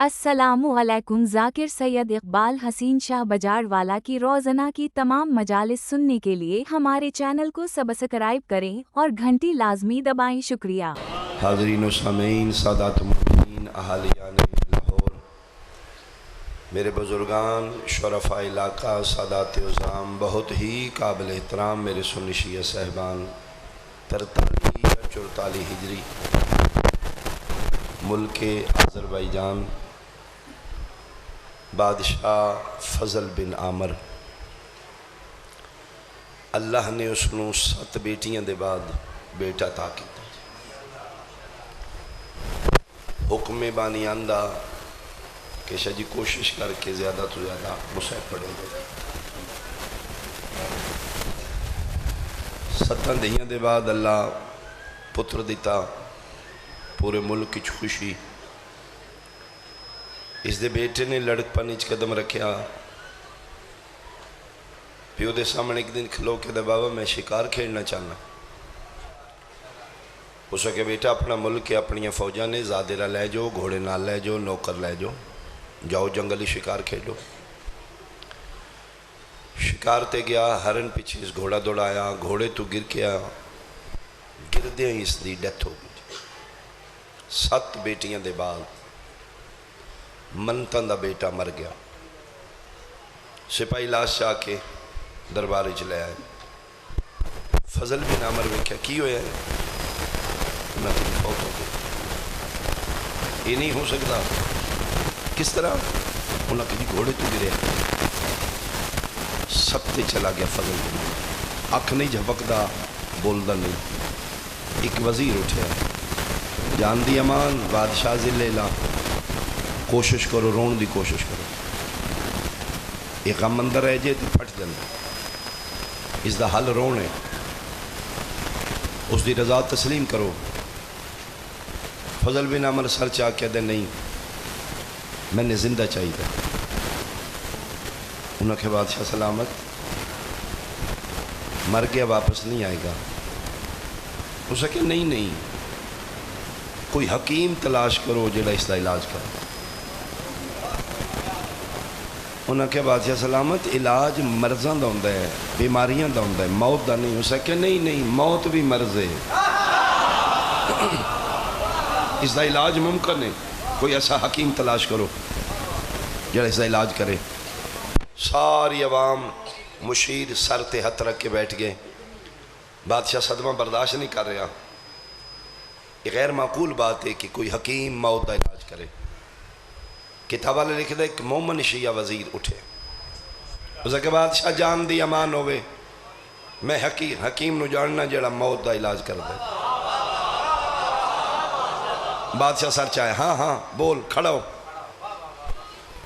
السلام علیکم ذاکر سید اقبال حسین شاہ بجار والا کی روزانہ کی تمام مجالس سننے کے لیے ہمارے چینل کو سبسکرائب کریں اور گھنٹی لازمی دبائیں شکریہ۔ حاضرین و سامعین، سادات مؤمنین، اہالیان لاہور، میرے بزرگان، شرفاء علاقہ، سادات عظام، بہت ہی قابل احترام میرے سنی شیعہ صاحبان، 43 یا 44 ہجری ملک آذربائیجان، بادشاہ فضل بن عامر، اللہ نے اس نو 7 بیٹیاں دے بعد بیٹا عطا کیتا۔ حکم بانی آندہ کہ شاہ جی کوشش کر کے زیادہ تو زیادہ مصحف پڑھیں گے۔ 7 دہیاں دے بعد اللہ پتر دیتا، پورے ملک کی خوشی۔ اس دے بیٹے نے لڑک پنیچ قدم رکھیا، پیو دے سامنے ایک دن کھلو کے دے بابا میں شکار کھیلنا چاہنا۔ اس کے بیٹا اپنا ملک اپنی فوجہ نے زادرہ لے جو، گھوڑے نہ لے جو، نوکر لے جو، جاؤ جنگلی شکار کھیلو۔ شکار تے گیا، ہرن پیچھے اس گھوڑا دوڑایا، گھوڑے تو گر کیا، گر دیں اس دی ڈیتھ ہو گئی۔ 7 بیٹیاں دے بعد منتن دا بیٹا مر گیا۔ سپاہی لاش چاہ کے دربارے چلے آئے۔ فضل بن عامر میں کی ہویا ہے؟ انہاں کی فوت ہو گئی۔ یہ نہیں ہو سکتا۔ کس طرح؟ انہاں کی گھوڑے تو گرے، سکتے چلا گیا فضل بن عامر، اکھ نہیں جھپکدا، بولدا نہیں۔ ایک وزیر اٹھیا، جان دی امان، بادشاہ ذلے لا، کوشش کرو، رون دی کوشش کرو، ایک غم اندر رہ جائے تو پھٹ جاندے، اس دا حل رون ہے، اس دی رضا تسلیم کرو۔ فضل بن عامر سر چاہ کہہ دے نہیں، میں نے زندہ چاہیے تھا۔ انہوں کے بادشاہ سلامت، مر گیا واپس نہیں آئے گا۔ اسے کہ نہیں، کوئی حکیم تلاش کرو جڑا اس دا علاج کرو۔ انہوں کے بادشاہ سلامت، علاج مرضاں دا ہوندا ہے، بیماریاں دا ہوندا ہے، موت دا نہیں۔ اسے کہ نہیں، موت بھی مرض ہے، اس دا علاج ممکن ہے، کوئی ایسا حکیم تلاش کرو جڑا اس دا علاج کرے۔ ساری عوام مشیر سر تے ہتھ رکھ کے بیٹھ گئے۔ بادشاہ صدمہ برداشت نہیں کر رہا، یہ غیر معقول بات ہے کہ کوئی حکیم موت دا علاج کرے۔ کتاب والے لکھ دے کہ مومن شیعہ وزیر اٹھے، اس کے بادشاہ جان دی امان ہوئے، میں حکیم نو جاننا جڑا موت دا علاج کر دے۔ بادشاہ سر چاہے، ہاں بول، کھڑا ہو۔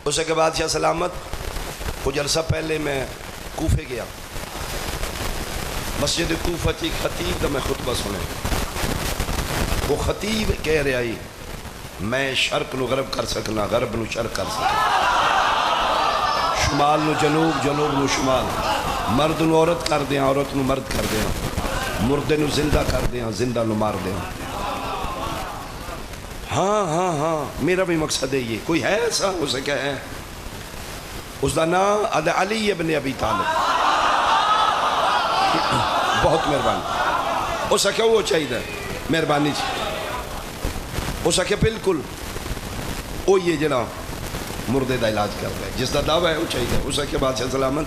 اس کے بادشاہ سلامت، کچھ عرصہ پہلے میں کوفے گیا، مسجد کوفہ تھی، خطیب دا میں خطبہ سنے، وہ خطیب کہہ رہا ہی میں شرق نو غرب کر سکنا، غرب نو شرق کر سکنا، شمال نو جنوب، جنوب نو شمال، مرد نو عورت کر دیا، عورت نو مرد کر دیا، مردے نو زندہ کر دیا، زندہ نو مار دیا۔ ہاں میرا بھی مقصد ہے یہ۔ کوئی ہے ایسا؟ اسے کیا ہے؟ اس دا نام علی ابن ابی طالب۔ بہت مہربانی۔ اسے کیا وہ چاہیے؟ مہربانی جی۔ اسے کیا بالکل وہ یہ جڑا مردے دا علاج کر رہا ہے، جس دا دعویٰ ہے وہ چاہیے۔ اسے کیا بادشاہ سلامت،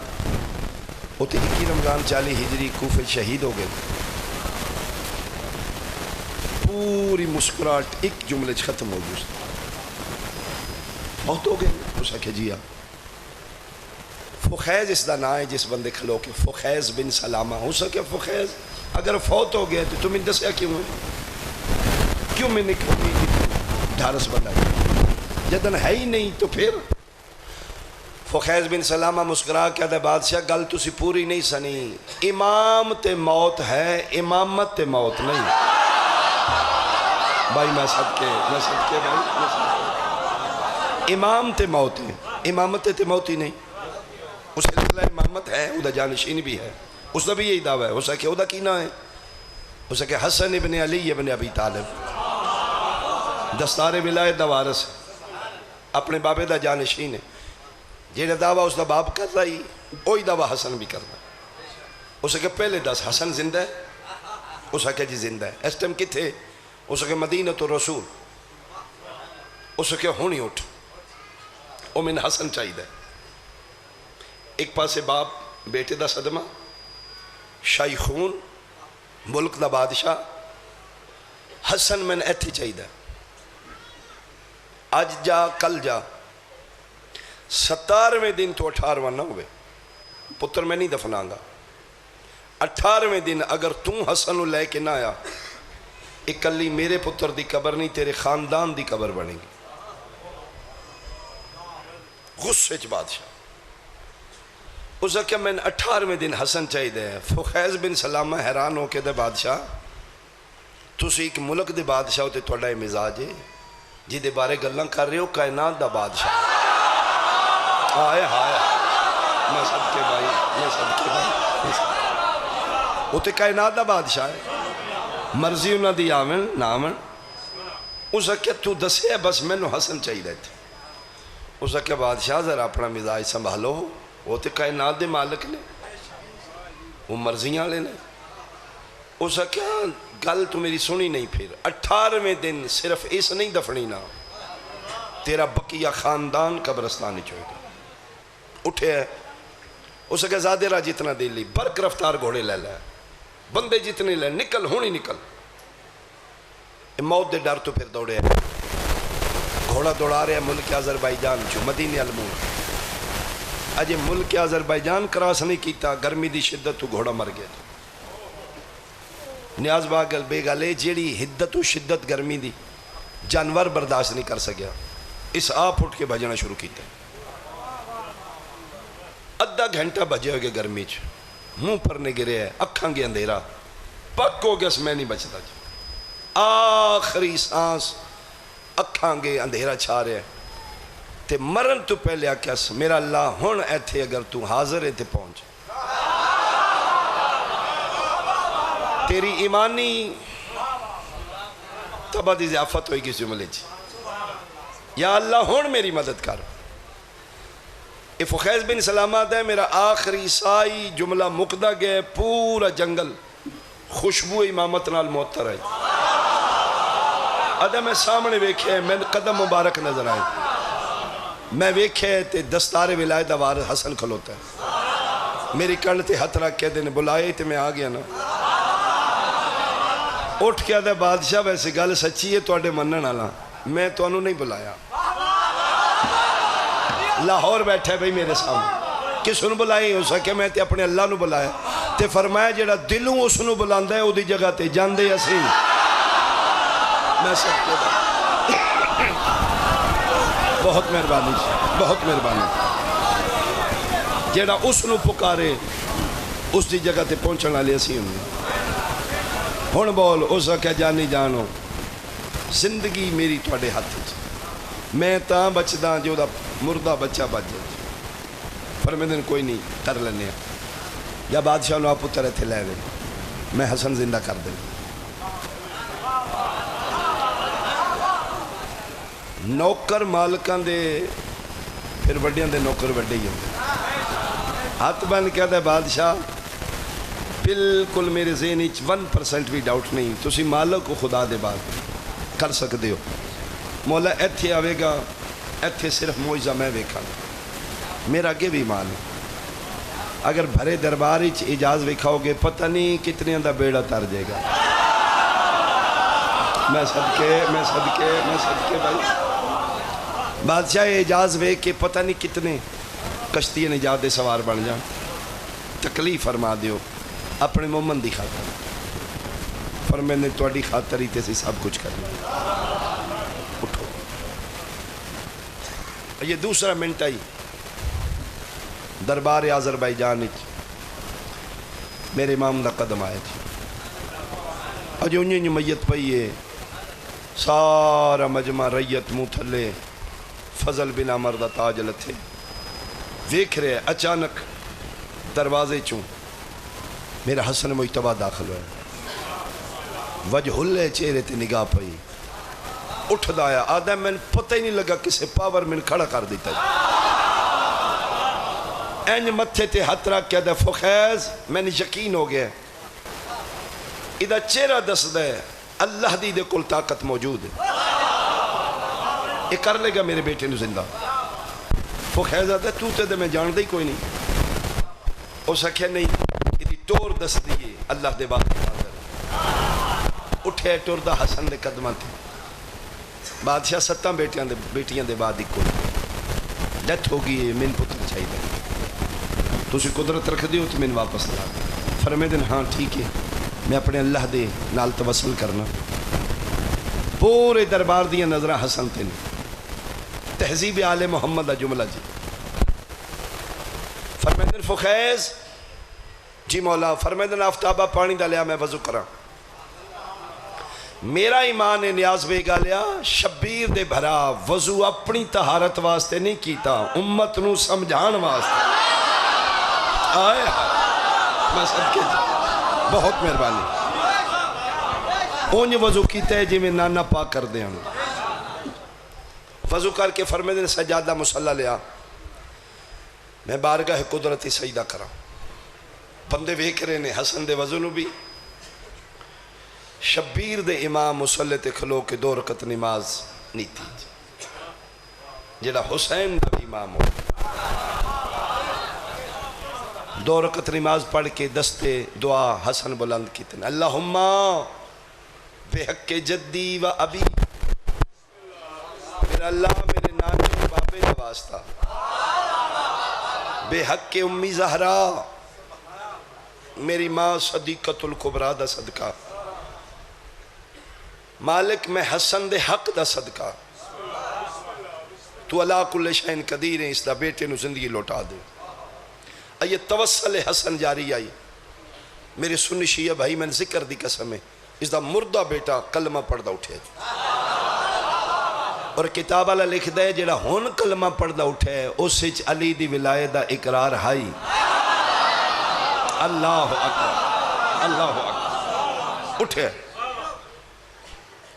وہ 21 رمضان 40 ہجری کوفے شہید ہو گئے۔ پوری مسکراہٹ ایک جملے ختم ہو گئی، بہت ہو گئے۔ اسے کیا جی فخیز اس دا نام ہے، جس بندے کھلو کے فخیز بن سلامہ۔ ہو سکے فخیز اگر فوت ہو گئے تو تمہیں دسیا کیوں میں نے ڈھارس بنا جدن ہے ہی نہیں تو پھر؟ فخیز بن سلامہ مسکرا کیا دے بادشاہ گل تسی پوری نہیں سنی، امام تے موت ہے، امامت تے موت نہیں۔ بھائی میں صدقے بھائی، امام تے موت ہے، امامت تے موت ہی نہیں۔ اس کے لئے امامت ہے، او دا جانشین بھی ہے، اس دا بھی یہی دعویٰ ہے۔ اسے کہ او دا کی نہ ہے؟ اسے کہ حسن ابن علی ابن ابی طالب، دستار ولایت دا وارث، اپنے بابے دا جانشین ہے، جہاں دعویٰ اس دا باپ کر رہی وہی دعویٰ حسن بھی کرنا۔ اس کے پہلے دس حسن زندہ ہے؟ اس کے جی زندہ ہے۔ اس ٹائم کتھے؟ اس کے مدینہ تو رسول۔ اس کے ہونی اٹھ، وہ من حسن چاہیے۔ ایک پاسے باپ بیٹے دا صدمہ، شیخون ملک دا بادشاہ، حسن من ایتھی چاہیے۔ اج جا کل جا، 17ویں دن تو 18واں نہ ہوئے، پتر میں نہیں دفناں گا۔ 18ویں دن اگر تم حسن لے کے نہ آیا، اکلی میرے پتر دی قبر نہیں، تیرے خاندان دی قبر بنے گی۔ غصے چ بادشاہ اس نے کہا میں 18ویں دن حسن چاہیے دے۔ فخیز بن سلامہ حیران ہو کے دے بادشاہ تسی ایک ملک دے بادشاہ ہوتے توڑا مزاج ہے جی دے بارے گلناں کر رہے ہو کائنات دا بادشاہ۔ آئے ہائے میں سب کے بھائی، میں سب کے بھائی، وہ تے کائنات دا بادشاہ ہے، مرضی انہاں دی آمن نامن۔ اس نے کہا تو دسے ہے بس میں نو حسن چاہیے دیتے۔ اس نے کہا بادشاہ ذرا اپنا مزاج سنبھالو، وہ تے کائنات دے مالک نے، وہ مرضیاں لینے۔ اس نے کہا گل تو میری سنی نہیں، پھر 18ویں دن صرف اس نہیں دفنی نا، تیرا بقیہ خاندان قبرستان چوئے گا۔ اٹھے ہے، اس نے کہا زیادہ راہ جتنا دے لی، برق رفتار گھوڑے لے لے، بندے جتنے لے، نکل ہونی نکل۔ موت دے ڈر تو پھر دوڑے ہے، گھوڑا دوڑا رہے ہیں ملک آذربائیجان جو مدینہ المون۔ اجے ملک آذربائیجان کراس نہیں کیتا، گرمی دی شدت تو گھوڑا مر گیا۔ نیاز باگل بے گالے جیڑی حدت و شدت گرمی دی جانور برداشت نہیں کر سکیا، اس آپ اٹھ کے بھجنا شروع کیتا۔ ادھا گھنٹہ بھجے ہوگے گرمی چ، منہ پر نے گرے ہے، اکھاں گے اندھیرا، پک ہو گیا، اس میں نہیں بچتا جی۔ آخری سانس، اکھاں گے اندھیرا چھا رہے ہیں، تے مرن تو پہلے آکیاس میرا اللہ ہون ایتھے اگر تو حاضر ہے تے پہنچ۔ تیری ایمانی تبا دی ضیافت ہوئی کسی جملے جی، یا اللہ ہون میری مدد کر۔ اے فخیز بن سلامات ہے، میرا آخری سائی جملہ مقدہ گئے، پورا جنگل خوشبو امامت نال معطر ہے۔ ادھا میں سامنے ویکھے، میں قدم مبارک نظر آئے، میں ویکھے تے دستار ولایت دوار حسن کھلوتا ہے، میری کن تے ہتھ رکھ کے دن بلائے تے میں آگیا نا۔ اٹھ کے آدھا بادشاہ ویسے گل سچی ہے توڑے منن آلا، میں تو انہوں نہیں بلایا، لاہور بیٹھے بھئی میرے سامنے، کس انہوں بلائی؟ ہو سکے میں تے اپنے اللہ نو بلایا، تے فرمایا جڑا دلوں اس نو بلاندہ ہے او دی جگہ تے جاندے اسی۔ میں سب کے بعد بہت مہربانی، بہت مہربانی، جڑا اس نو پکارے اس دی جگہ تے پہنچنا لے اسی ہوں۔ ہون بول اس وقت جانی جانو زندگی میری توڑے ہاتھ، میں تاں بچداں جو دا مردہ بچہ بچ جائے، فرمیدن کوئی نہیں کر لینے، یا بادشاہ نو آپ اترے تھے لے دیں، میں حسن زندہ کر دیں۔ نوکر مالکان دے پھر وڈیاں دے نوکر وڈے ہی ہوندے، ہاتھ بن کہتا ہے بادشاہ بالکل میرے ذہن 1% بھی ڈاؤٹ نہیں، تسی مالک کو خدا دے بعد کر سکتے ہو، مولا ایتھے آوے گا، ایتھے صرف معجزہ میں ویکھا، میرا اگے بھی ایمان ہے، اگر بھرے درباری اجاز ویکھاؤ گے پتہ نہیں کتنے اندہ بیڑا تر جائے گا۔ میں صدقے بھائی بادشاہ اجاز ویکھ کے پتہ نہیں کتنے کشتی نجات دے سوار بن جان، تکلیف فرما دیو اپنے مومن دی خاطر، فرمائے نے توڑی خاطر ہی تیسی سب کچھ کرنا۔ اٹھو، یہ دوسرا منٹ آئی دربار آذربائیجان میرے امام دا قدم آئے تھے، اج انہیں میت پئی ہے، سارا مجمع ریت منہ تھلے، فضل بن عمر دا تاج لتھے، ویکھ رہے اچانک دروازے چوں میرا حسن مجتبہ داخل ہوئے، وجہ ہلے چہرے تے نگاہ پئی، اٹھدا آیا آدھا میں پتہ ہی نہیں لگا کسے پاور میں کھڑا کر دیتا جی اینج متھے تے ہاتھ رکھ کے آدھا فخیز میں نے یقین ہو گیا ادھا چہرہ دس دے اللہ دی دے کل طاقت موجود ہے یہ کر لے گا میرے بیٹے نے زندہ فخیز آدھا تو تے دے میں جان دے ہی کوئی نہیں اس آکھیا نہیں ادھی ٹور دس دیئے اللہ دے بات اٹھے ٹور دا حسن دے قدمہ تھے بادشاہ 7 بیٹیاں دے بعد ایک کوئی ڈیتھ ہو گئی من پتر چاہیے دے تو اسی قدرت رکھ دیو تو من واپس لا فرمے دن ہاں ٹھیک ہے میں اپنے اللہ دے نال توسل کرنا پورے دربار دیا نظرہ حسن تین تہذیب آل محمد جملہ جی فرمے دن فخیز جی مولا فرمے دن آفتابہ پانی ڈالیا میں وضو کرا میرا ایمان نیاز بے گا لیا شبیر دے بھرا وضو اپنی طہارت واسطے نہیں کیتا امت نو سمجھان واسطے آئے میں سب کے بہت مہربانی اونج وضو کیتا ہے جی میں نانا پاک کر دے ہوں وضو کر کے فرمے دے سجادہ مسلح لیا میں بارگاہ قدرتی سجدہ کرا بندے ویک رہے نے حسن دے وضو نو بھی شبیر دے امام مسلح تے کھلو کے 2 رکعت نماز نہیں تھی جڑا حسین دا امام ہو 2 رکعت نماز پڑھ کے دستے دعا حسن بلند کی تن اللہم بے حق جدی و ابی میرا اللہ میرے نانے و بابے کا واسطہ بے حق امی زہرا میری ماں صدیقۃ الکبریٰ دا صدقہ مالک میں حسن دے حق دا صدقہ تو اللہ کل شین قدیر ہیں اس دا بیٹے نو زندگی لوٹا دے یہ توسل حسن جاری آئی میرے سنی شیعہ بھائی میں نے ذکر دی قسم ہے اس دا مردہ بیٹا کلمہ پڑھدا اٹھے اور کتاب اللہ لکھ دے جڑا ہون کلمہ پڑھدا اٹھے اس سچ علی دی ولایت دا اقرار ہائی اللہ اکبر اللہ اکبر اٹھے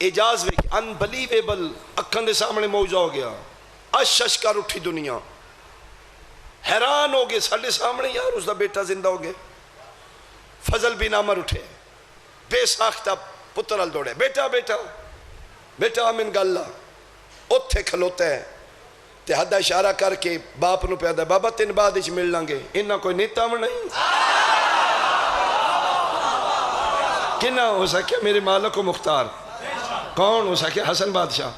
اجاز بھی انبلیویبل اکھن دے سامنے موجہ ہو گیا اشش کر اٹھی دنیا حیران ہو گئے ساڑھے سامنے یار اس دا بیٹا زندہ ہو گئے فضل بن عمر اٹھے بے ساختہ پتر ال دوڑے بیٹا بیٹا بیٹا امن گاللہ اتھے کھلوتے ہیں تے حدہ اشارہ کر کے باپ نو پیدا بابا 3 بعد اچھ مل لانگے انہا کوئی نیتا میں نہیں کنہ ہو سکیا میرے مالک و مختار کون ہو سکیا حسن بادشاہ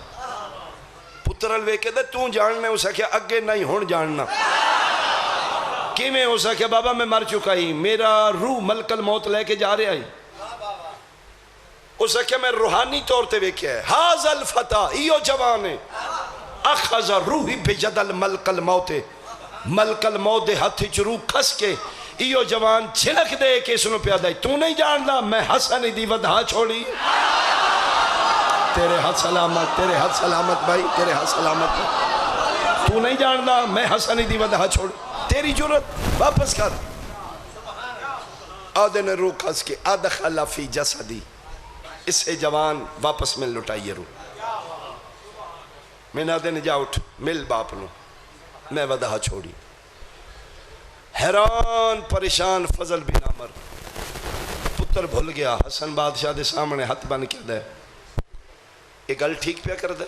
پتر الوے کے دے توں جاننے ہو سکیا اگے نہیں ہون جاننا کی میں ہو سکیا بابا میں مر چکا ہی میرا روح ملک الموت لے کے جا رہے آئی ہو سکیا میں روحانی طور تے ویکیا ہے حاض الفتح ایو جوانے اخذ روحی بجدل ملک الموت ملک الموت دے ہتھی چروح کھس کے ایو جوان چھلک دے کے سنو پیادہ تو نہیں جاننا میں حسن دی ودھا چھوڑی تیرے ہاتھ سلامت بھائی تیرے ہاتھ سلامت تو نہیں جاننا میں حسن دی ودھا چھوڑ تیری جرت واپس کر آدھے نے روح کھس کے ادخل فی جسدی اس سے جوان واپس مل لٹائیے روح میں نے آدھے نے جا اٹھ مل باپ نو میں ودھا چھوڑی حیران پریشان فضل بن عمر پتر بھول گیا حسن بادشاہ دے سامنے ہاتھ بن کے دے ایک گل ٹھیک پیا کر دے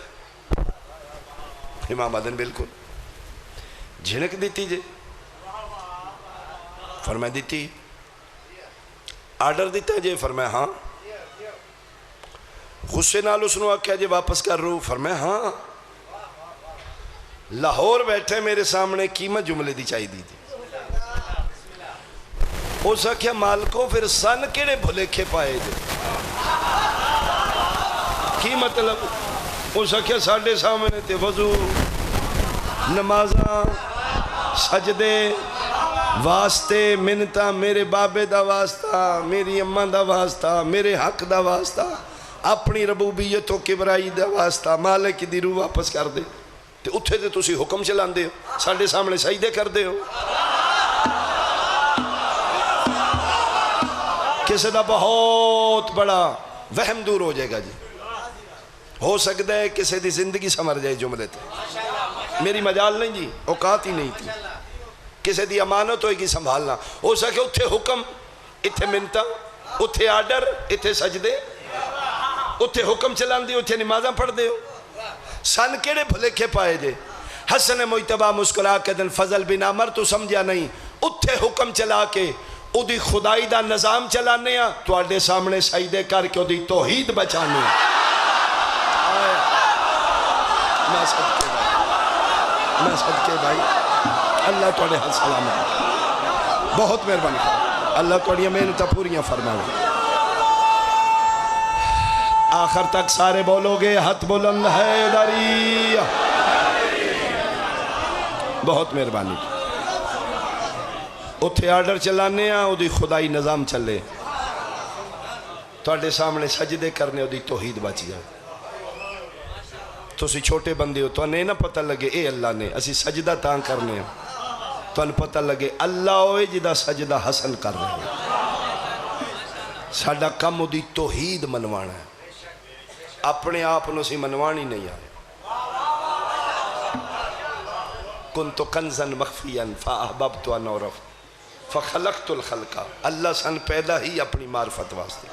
امام آدن بالکل جھنک دیتی جے فرمائے دیتی آرڈر دیتا جے فرمائے ہاں غصے نال اس نے آکھیا جے واپس کر رو فرمائے ہاں لاہور بیٹھے میرے سامنے قیمت جملے دی چاہی دی تھی اس آکھیا مالکوں پھر سن کیڑے بھلے کھے پائے جے کی مطلب اس آکھیا ساڑھے سامنے تے وضو نمازاں سجدے واسطے منتہ میرے بابے دا واسطہ میری اماں دا واسطہ میرے حق دا واسطہ اپنی ربوبیت و کبرائی دا واسطہ مالک دی روح واپس کر دے تے اتھے تے تسی حکم چلان دے ہو ساڑھے سامنے سجدے کر دے ہو کسی دا بہت بڑا وہم دور ہو جائے گا جی ہو سکتا ہے کسی دی زندگی سمر جائے جملے تے، میری مجال نہیں جی، اوقات ہی نہیں تھی، کسی دی امانت ہوئے گی سنبھالنا، ہو سکے اتھے حکم اتھے منتا، اتھے آرڈر اتھے سجدے، اتھے حکم چلان دی اتھے نمازاں پڑھ دے ہو، سن کیڑے بھلے کے پائے جے، حسن مجتبہ مسکرا کے دن فضل بن عمر تو سمجھا نہیں، اتھے حکم چلا کے او دی خدائی دا نظام چلانے ہیں تو آڈے سامنے سجدے کر کے او دی توحید بچانے ہیں۔ میں صدقے بھائی اللہ توڑے حد سلام ہے، بہت مہربانی کرو، اللہ توڑی محنتاں پوریاں فرمائے۔ آخر تک سارے بولو گے ہاتھ بلند حیدری، بہت مہربانی، اتھے آرڈر چلانے ہیں او دی خدائی نظام چلے، توڑے سامنے سجدے کرنے او دی توحید بچ جائے۔ تو اسی چھوٹے بندے ہو تو انہیں نہ پتہ لگے اے اللہ نے، اسی سجدہ تاں کرنے ہیں تو انہیں پتہ لگے اللہ ہوئے جدہ سجدہ حسن کر رہے ہیں، ساڑھا کم او دی توحید منوانا ہے، اپنے آپ نو سی منوانی نہیں آئے۔ کنت کنزا مخفیا فاحببت ان اعرف فخلقت الخلق، اللہ سن پیدا ہی اپنی معرفت واسطے،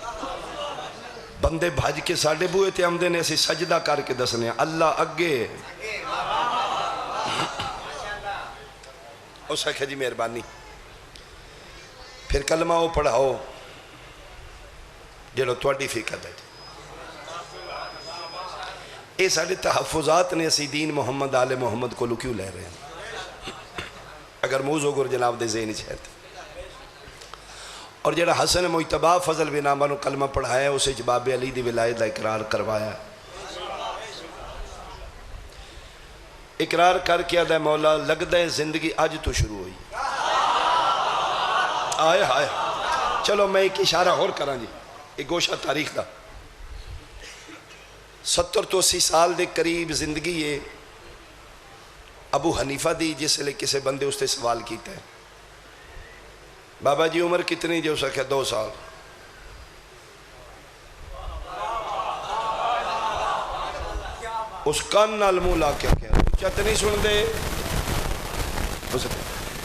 بندے بھاج کے ساڑھے بوئے تھے ہم دینے سے سجدہ کر کے دسنے ہیں اللہ اگے، اس نے کہا جی مہربانی، پھر کلمہ وہ پڑھاؤ جڑو توڑی فکر ہے جی، اے ساڑھے تحفظات نے اسی دین محمد آل محمد کو کیوں لے رہے ہیں؟ اگر موزو گر جناب دے ذہنی چھہتے اور جڑا حسن مجتبہ فضل بن عمر نے کلمہ پڑھایا ہے اسے جباب علی دی ولایت دا اقرار کروایا ہے، اقرار کر کے آدھا مولا لگ دے زندگی آج تو شروع ہوئی، آئے ہائے، چلو میں ایک اشارہ اور کران جی، ایک گوشہ تاریخ دا 70 تو 80 سال دے قریب زندگی ہے ابو حنیفہ دی، جس لئے کسے بندے اس سے سوال کیتا ہے بابا جی عمر کتنی جو سکے 2 سال، اس کان نال منہ لا کے کہہ رہا چتنی سن دے،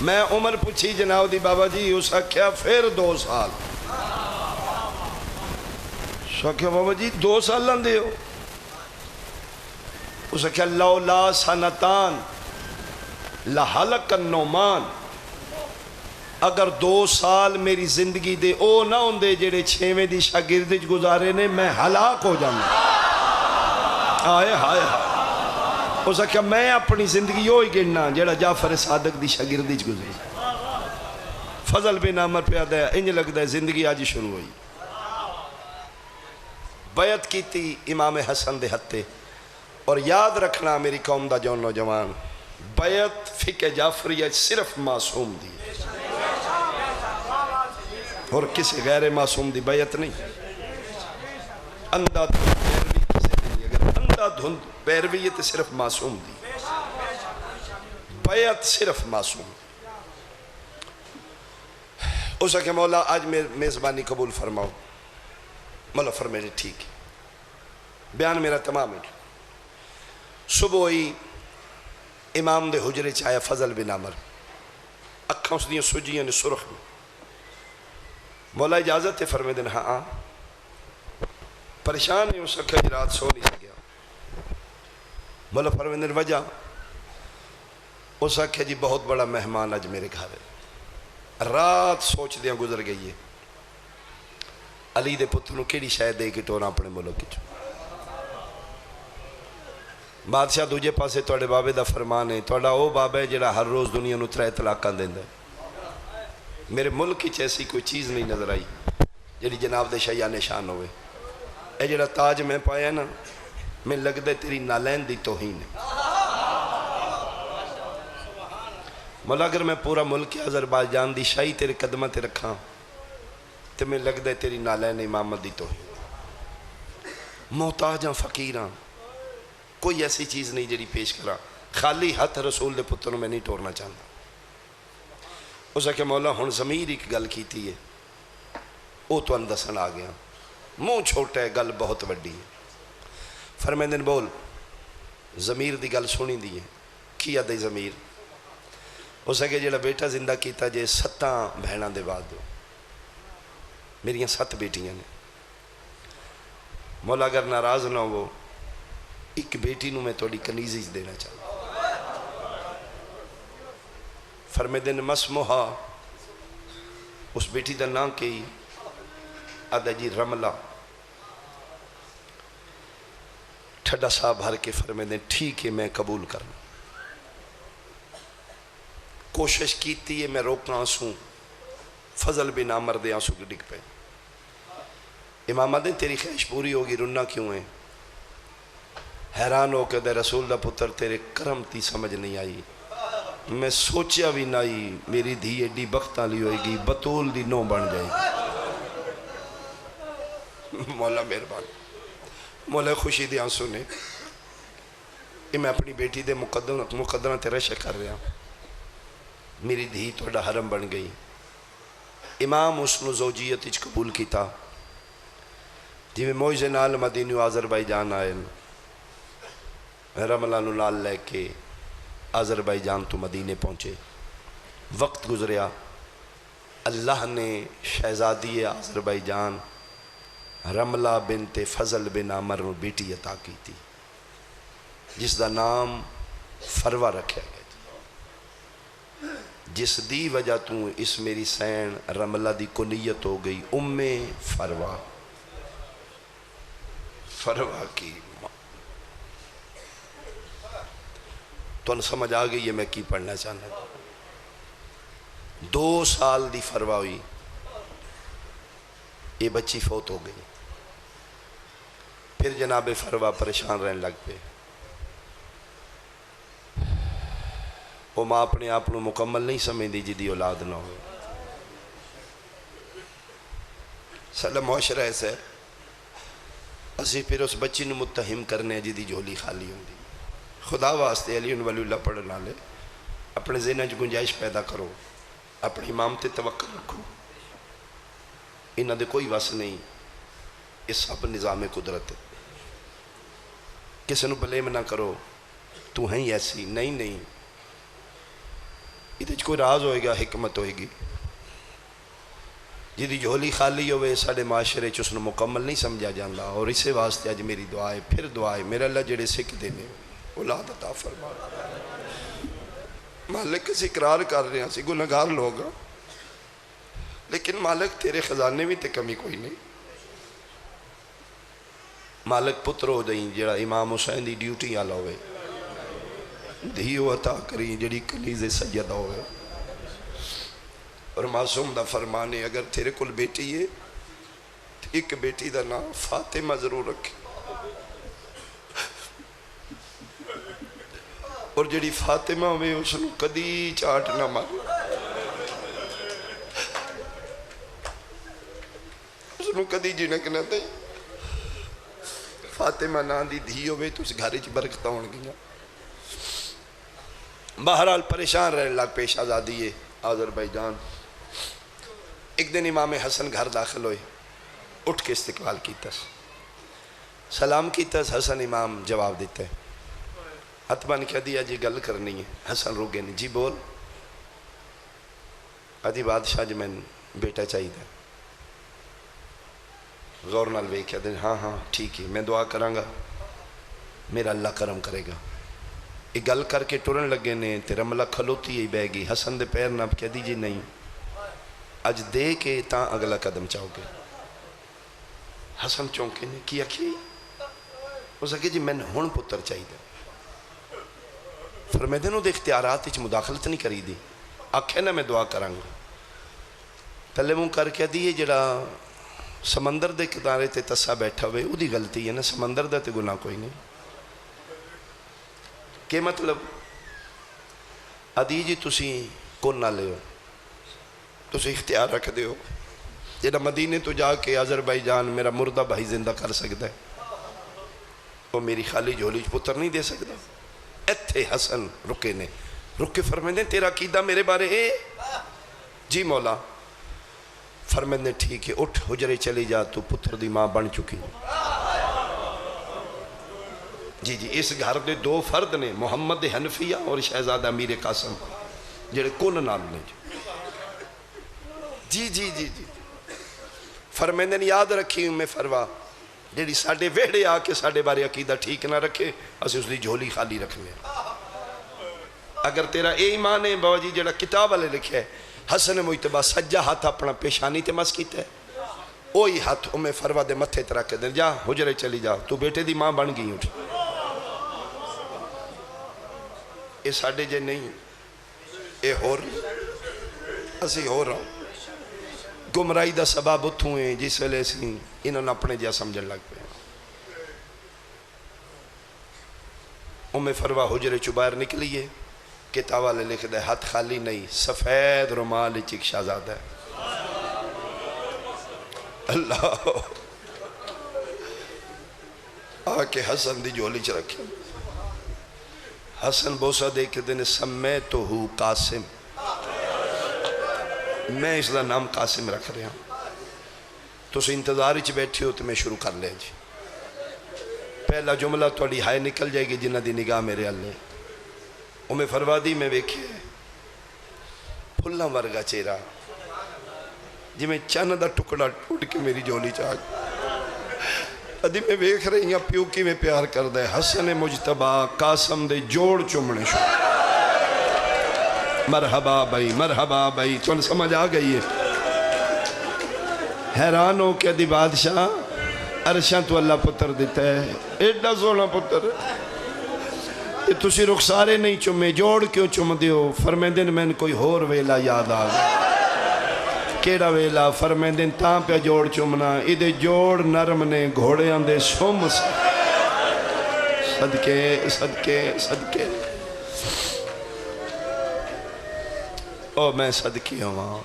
میں عمر پوچھی جناب دی بابا جی اس کیا پھر 2 سال، کیا بابا جی 2 سال لندے ہو، اس کیا لولا سنتان لحلق النومان، اگر 2 سال میری زندگی دے او نہ ہوندے جڑے 6ویں دی شاگردی گزارے نے میں ہلاک ہو جانا، آئے ہائے ہائے، اس کیا میں اپنی زندگی ہوئی گرنا جڑا جعفر صادق دی شاگردی گزری، فضل بن عمر پہ آدھا ہے انج لگ دے زندگی آج شروع ہوئی، بیعت کی تھی امام حسن دے ہتھے، اور یاد رکھنا میری قوم دا جو نوجوان، بیعت فقہ جعفریہ صرف معصوم دی اور کسی غیر معصوم دی بیعت نہیں، اندھا دھند پیروی کسی نہیں، اگر اندھا دھند پیروی تو صرف معصوم دی، بیعت صرف معصوم۔ اسے کہ مولا آج میزبانی قبول فرماؤ، مولا فرمائے ٹھیک ہے، بیان میرا تمام ہے۔ صبح ہوئی امام دے حجرے چاہیا فضل بن عمر، اکھاں اس دیاں سجیاں نے سرخ میں، مولا اجازت ہے فرمائے دن ہاں پریشان ہے، اس اکھا رات سو نہیں سکیا، مولا فرمائے دن وجہ، اس اکھا جی بہت بڑا مہمان آج میرے گھر ہے، رات سوچ دیاں گزر گئی ہے، علی دے پتروں کیڑی شاید دے کے ٹورا اپنے ملک کی چھو، بادشاہ دوجے پاسے توڑے بابے دا فرمان ہے، توڑا او بابا ہے جڑا ہر روز دنیا نو 3 طلاقاں دیندہ ہے، میرے ملک کی ایسی کوئی چیز نہیں نظر آئی جڑی جناب دے شیعہ نشان ہوئے، اے جڑا تاج میں پایا نا میں لگ دے تیری نالین دی توہین ہے، مولا اگر میں پورا ملک آذربائیجان دی شاہی تیرے قدمہ تے رکھاں تو میں لگ دے تیری نالین امامت دی توہین، محتاجاں فقیراں کوئی ایسی چیز نہیں جڑی پیش کرا، خالی ہاتھ رسول دے پتروں میں نہیں ٹورنا چاہتا، اسے کہ مولا ہن ضمیر ایک گل کیتی ہے، او تو اندسن آ گیا، منہ چھوٹا ہے گل بہت وڈی ہے، فرمیندے بول ضمیر دی گل سنی دی ہے کی آدھے ضمیر ہو سکے جڑا بیٹا زندہ کیتا جے 7 بہناں دے بعد میریاں 7 بیٹیاں نے مولا اگر ناراض نہ ہو ایک بیٹی نو میں تھوڑی کنیزی دینا چاہتا فرمیندے مسموہا اس بیٹی دا نام کی آدھا جی رملہ ٹھڈا صاحب بھر کے فرمیندے ٹھیک ہے میں قبول کرنا کوشش کیتی ہے میں روکنا آنسوں فضل بن عامر دے آنسوں کے ڈگ پہ امام آدھے تیری خواہش پوری ہوگی رننا کیوں ہے حیران ہو کہ دے رسول دا پتر تیرے کرم تی سمجھ نہیں آئی میں سوچیا بھی نہیں میری دھی ایڈی بختاں لی ہوئے گی بطول دی نو بن جائے گی مولا مہربان مولا خوشی دی آنسوں نے کہ میں اپنی بیٹی دے مقدرہ تے رشک کر رہا میری دھی توڑا حرم بن گئی امام حسن و زوجیت اچ قبول کیتا جی میں موجزے نال مدینیو آذربائیجان آئے رملہ نو نال لے کے آذربائیجان تو مدینے پہنچے وقت گزریا اللہ نے شہزادی آذربائیجان رملہ بنت فضل بن عامر نو بیٹی عطا کی تھی جس دا نام فروہ رکھا گیا تھی جس دی وجہ تو اس میری سین رملہ دی کنیت ہو گئی ام فروہ فروہ کی ماں تو ان سمجھ آگئی یہ میں کی پڑھنا چاہنا تھا 2 سال دی فروہ ہوئی یہ بچی فوت ہو گئی پھر جناب فروہ پریشان رہنے لگ پہ وہ ماں اپنے آپ کو مکمل نہیں سمجھ دی جدی اولاد نہ ہو سلام معاشرہ ایسا ہے اسی پھر اس بچی نو متہم کرنے جدی جھولی خالی ہوں دی خدا واسطے علی ولی اللہ پڑھنا لے اپنے ذہن جو گنجائش پیدا کرو اپنی امام تے توقع رکھو انہاں دے کوئی وس نہیں یہ سب نظام قدرت ہے کسی نو بلیم نہ کرو تو ہیں ایسی نہیں یہ کوئی راز ہوئے گا حکمت ہوئے گی جدی جھولی خالی ہوئے ساڑھے معاشرے چ اس نے مکمل نہیں سمجھا جاندہ اور اسے واسطے آج میری دعا ہے پھر دعا ہے میرا اللہ جڑے سکھ دینے اولاد عطا فرما مالک کسی اقرار کر رہے ہیں سی گناہگار لوگ لیکن مالک تیرے خزانے بھی تے کمی کوئی نہیں مالک پتر ہو جائیں جڑا امام حسین دی ڈیوٹی آلہ ہوئے دھیو عطا کریں جڑی کنیز سیدہ ہوئے اور معصوم دا فرمانے اگر تیرے کل بیٹی ہے ایک بیٹی دا نام فاطمہ ضرور رکھے اور جڑی فاطمہ ہوئے اس نے کدی چاٹ نہ مار اس نے کدی جنک نہ دیں فاطمہ نا دی دھی ہوئے تو اس گھارے چی برکتہ ہون گیا بہرحال پریشان رہنے لگ پیش آزادی ہے آذربائیجان ایک دن امام حسن گھر داخل ہوئے اٹھ کے استقبال کیتا سلام کیتا حسن امام جواب دیتے حتبہ نے کہا دیا جی گل کرنی ہے حسن رو گئے نہیں جی بول آدھی بادشاہ جی میں بیٹا چاہیے تھا غور نال وے کہا دیں ہاں ٹھیک ہے میں دعا کرانگا میرا اللہ کرم کرے گا ایک گل کر کے ٹورن لگے نے تیرا رملہ کھلوتی ہی بے گی حسن دے پیر نہ کہہ دیجئے نہیں اج دے کے تاں اگلا قدم چاہو گے حسن چونکے نے کیا کی ہو سکے جی میں نے ہون پتر چاہیے تھا فرمیدے نو دے اختیارات اچھ مداخلت نہیں کری دی آکھے نا میں دعا کرانگا تلے موں کر کے دیئے جڑا سمندر دے کنارے تے تسا بیٹھا ہوئے او دی غلطی ہے نا سمندر دا تے گناہ کوئی نہیں کہ مطلب آدھی جی تسی کون نہ لے ہو تسی اختیار رکھ دے ہو جڑا مدینے تو جا کے آذربائیجان میرا مردہ بھائی زندہ کر سکتا ہے وہ میری خالی جھولی پتر نہیں دے سکتا ایتھے حسن رکے نے رکے فرمیندے تیرا عقیدہ میرے بارے ہے جی مولا فرمیندے ٹھیک ہے اٹھ حجرے چلی جا تو پتر دی ماں بن چکی جی جی اس گھر دے دو فرد نے محمد حنفیہ اور شہزادہ امیر قاسم جڑے کل نال نے جی جی جی جی فرمیندن یاد رکھی میں فروا جیڑی ساڑھے ویڑے آ کے ساڑھے بارے عقیدہ ٹھیک نہ رکھے اسے اس دی جھولی خالی رکھنے اگر تیرا اے ایمان ہے بابا جی جڑا کتاب والے لکھے حسن مجتبہ سجا ہاتھ اپنا پیشانی تے مس کیتا ہے اوہی ہاتھ فروا دے متھے تے رکھ دے جا حجرے چلی جا تو بیٹے دی ماں بن گئی اٹھ اے ساڑھے جے نہیں اے ہو رہا اسی ہو رہا گمرائی دا سباب اتھوں ہیں جس ویلے سی انہوں نے اپنے جا سمجھن لگ پہ فروا حجرے چو باہر نکلیے کتاب والے لکھ دے ہاتھ خالی نہیں سفید رومال چک شہزادہ ہے اللہ آکے حسن دی جولی چ رکھے حسن بوسہ دے کے دینے سمیتہو قاسم میں اس دا نام قاسم رکھ رہا ہوں تو اسے انتظاری چ بیٹھے ہو تو میں شروع کر لے جی پہلا جملہ توڑی ہائے نکل جائے گی جنہ دی نگاہ میرے اللہ فروا دی میں ویکھے پھلا ورگا چیرا جی میں چند دا ٹکڑا ٹوٹ کے میری جولی چاک ادھی میں ویکھ رہی ہیں پیو کی میں پیار کر دے حسن مجتبہ قاسم دے جوڑ چمنے شو مرحبا بھائی تو سمجھ آ گئی ہے حیران ہو کہ دی بادشاہ عرشاں تو اللہ پتر دیتا ہے ایڈا سونا پتر یہ تسی رخسارے نہیں چمے جوڑ کیوں چم دیو فرمیندن میں کوئی ہور ویلا یاد آگا کیڑا ویلا فرمیندن تاں پہ جوڑ چمنا ادھے جوڑ نرم نے گھوڑے اندے سوم صدقے او میں صدقی ہوں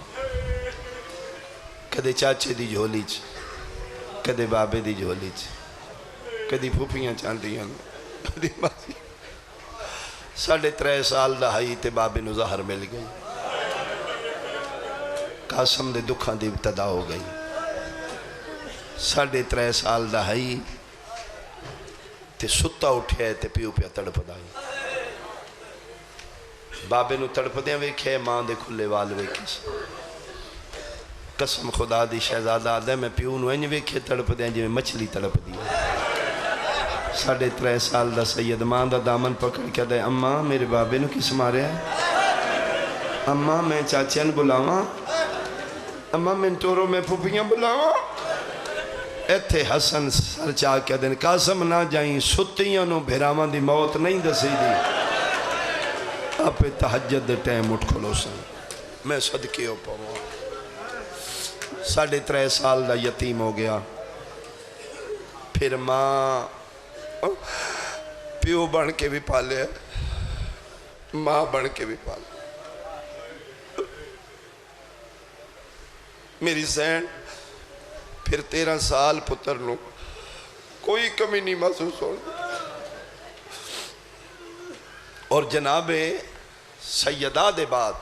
کدے چاچے دی جھولی چ کدے بابے دی جھولی چ کدی پھوپیاں چاندیاں کدی ماسی 3.5 سال دا ہائی تے بابے نو زہر مل گئی قاسم دے دکھاں دی ابتدا ہو گئی 3.5 سال دا ہائی تے ستا اٹھے تے پیو پیا تڑپ دائی بابے نو تڑپ دیاں ویکھے ماں دے کھلے وال ویکھے قسم خدا دی شہزادہ آدھے میں پیو نو انج ویکھے تڑپ دیاں جی میں مچھلی تڑپ دیا 3.5 سال دا سید ماں دا دامن پکڑ کے دے اماں میرے بابے نو کس مارے ہے اماں میں چاچین بلاواں اماں میں ٹورو میں پھوپیاں بلاواں ایتھے حسن سر چاہ کے دن قاسم نہ جائیں ستیاں نو بھیراواں دی موت نہیں دسی دی آپ تحجد دے ٹائم اٹھ کھلو سن میں صدقے ہو پاؤں 3.5 سال دا یتیم ہو گیا پھر ماں پیو بن کے بھی پالے ماں بن کے بھی پالے میری زین پھر 13 سال پتر نو کوئی کمی نہیں محسوس ہو اور جناب سیدہ دے بعد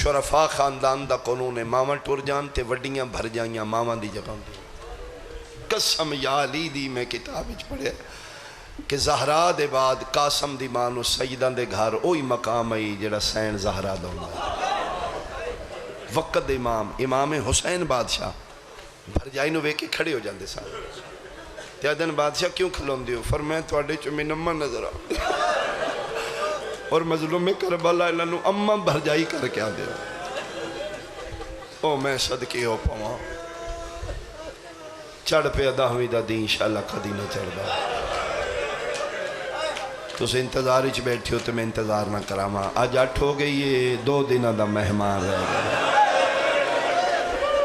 شرفا خاندان دا قانون ہے ماما ٹور جان تے وڈیاں بھر جائیاں ماما دی جگہ دی قسم یا علی دی میں کتاب اچ پڑھے کہ زہرا دے بعد قاسم دی مانو سیدان دے گھر اوہی مقام آئی جڑا سین زہرا دا وقت امام حسین بادشاہ بھر جائی نو وے کے کھڑے ہو جاندے سارے تیادن بادشاہ کیوں کھلون دیو فرمائے تو آڈے چو میں نمہ نظر آؤ اور مظلوم کربلا لنو امم بھر جائی کر کے آدھے او میں صدقے ہو پاؤں چڑھ پہ ادا ہوئی دا دی انشاءاللہ کدی نہ چڑھ دا تو سے انتظار اچھ بیٹھے ہو تو میں انتظار نہ کراما آج 8 ہو گئی یہ 2 دنہ دا مہمان رہ گیا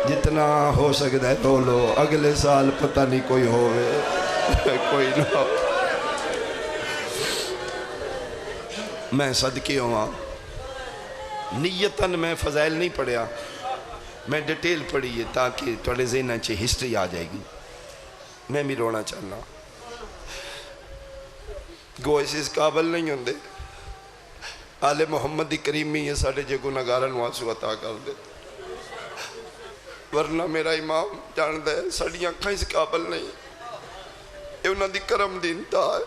جتنا ہو سکتا ہے رو لو اگلے سال پتہ نہیں کوئی ہوئے کوئی نہ ہو میں صدقے ہوا نیتاً میں فضائل نہیں پڑھیا میں ڈیٹیل پڑھی ہے تاکہ توڑے ذہنہ چھے ہسٹری آ جائے گی میں بھی رونا چاہنا گو اس قابل نہیں ہوندے آل محمد کریمی یہ ساڑھے جے گناہگارن واسو عطا کر دے ورنہ میرا امام جان دے ساڑھیاں کھائیں اس قابل نہیں یہ انہوں دی کرم دی انتہا ہے.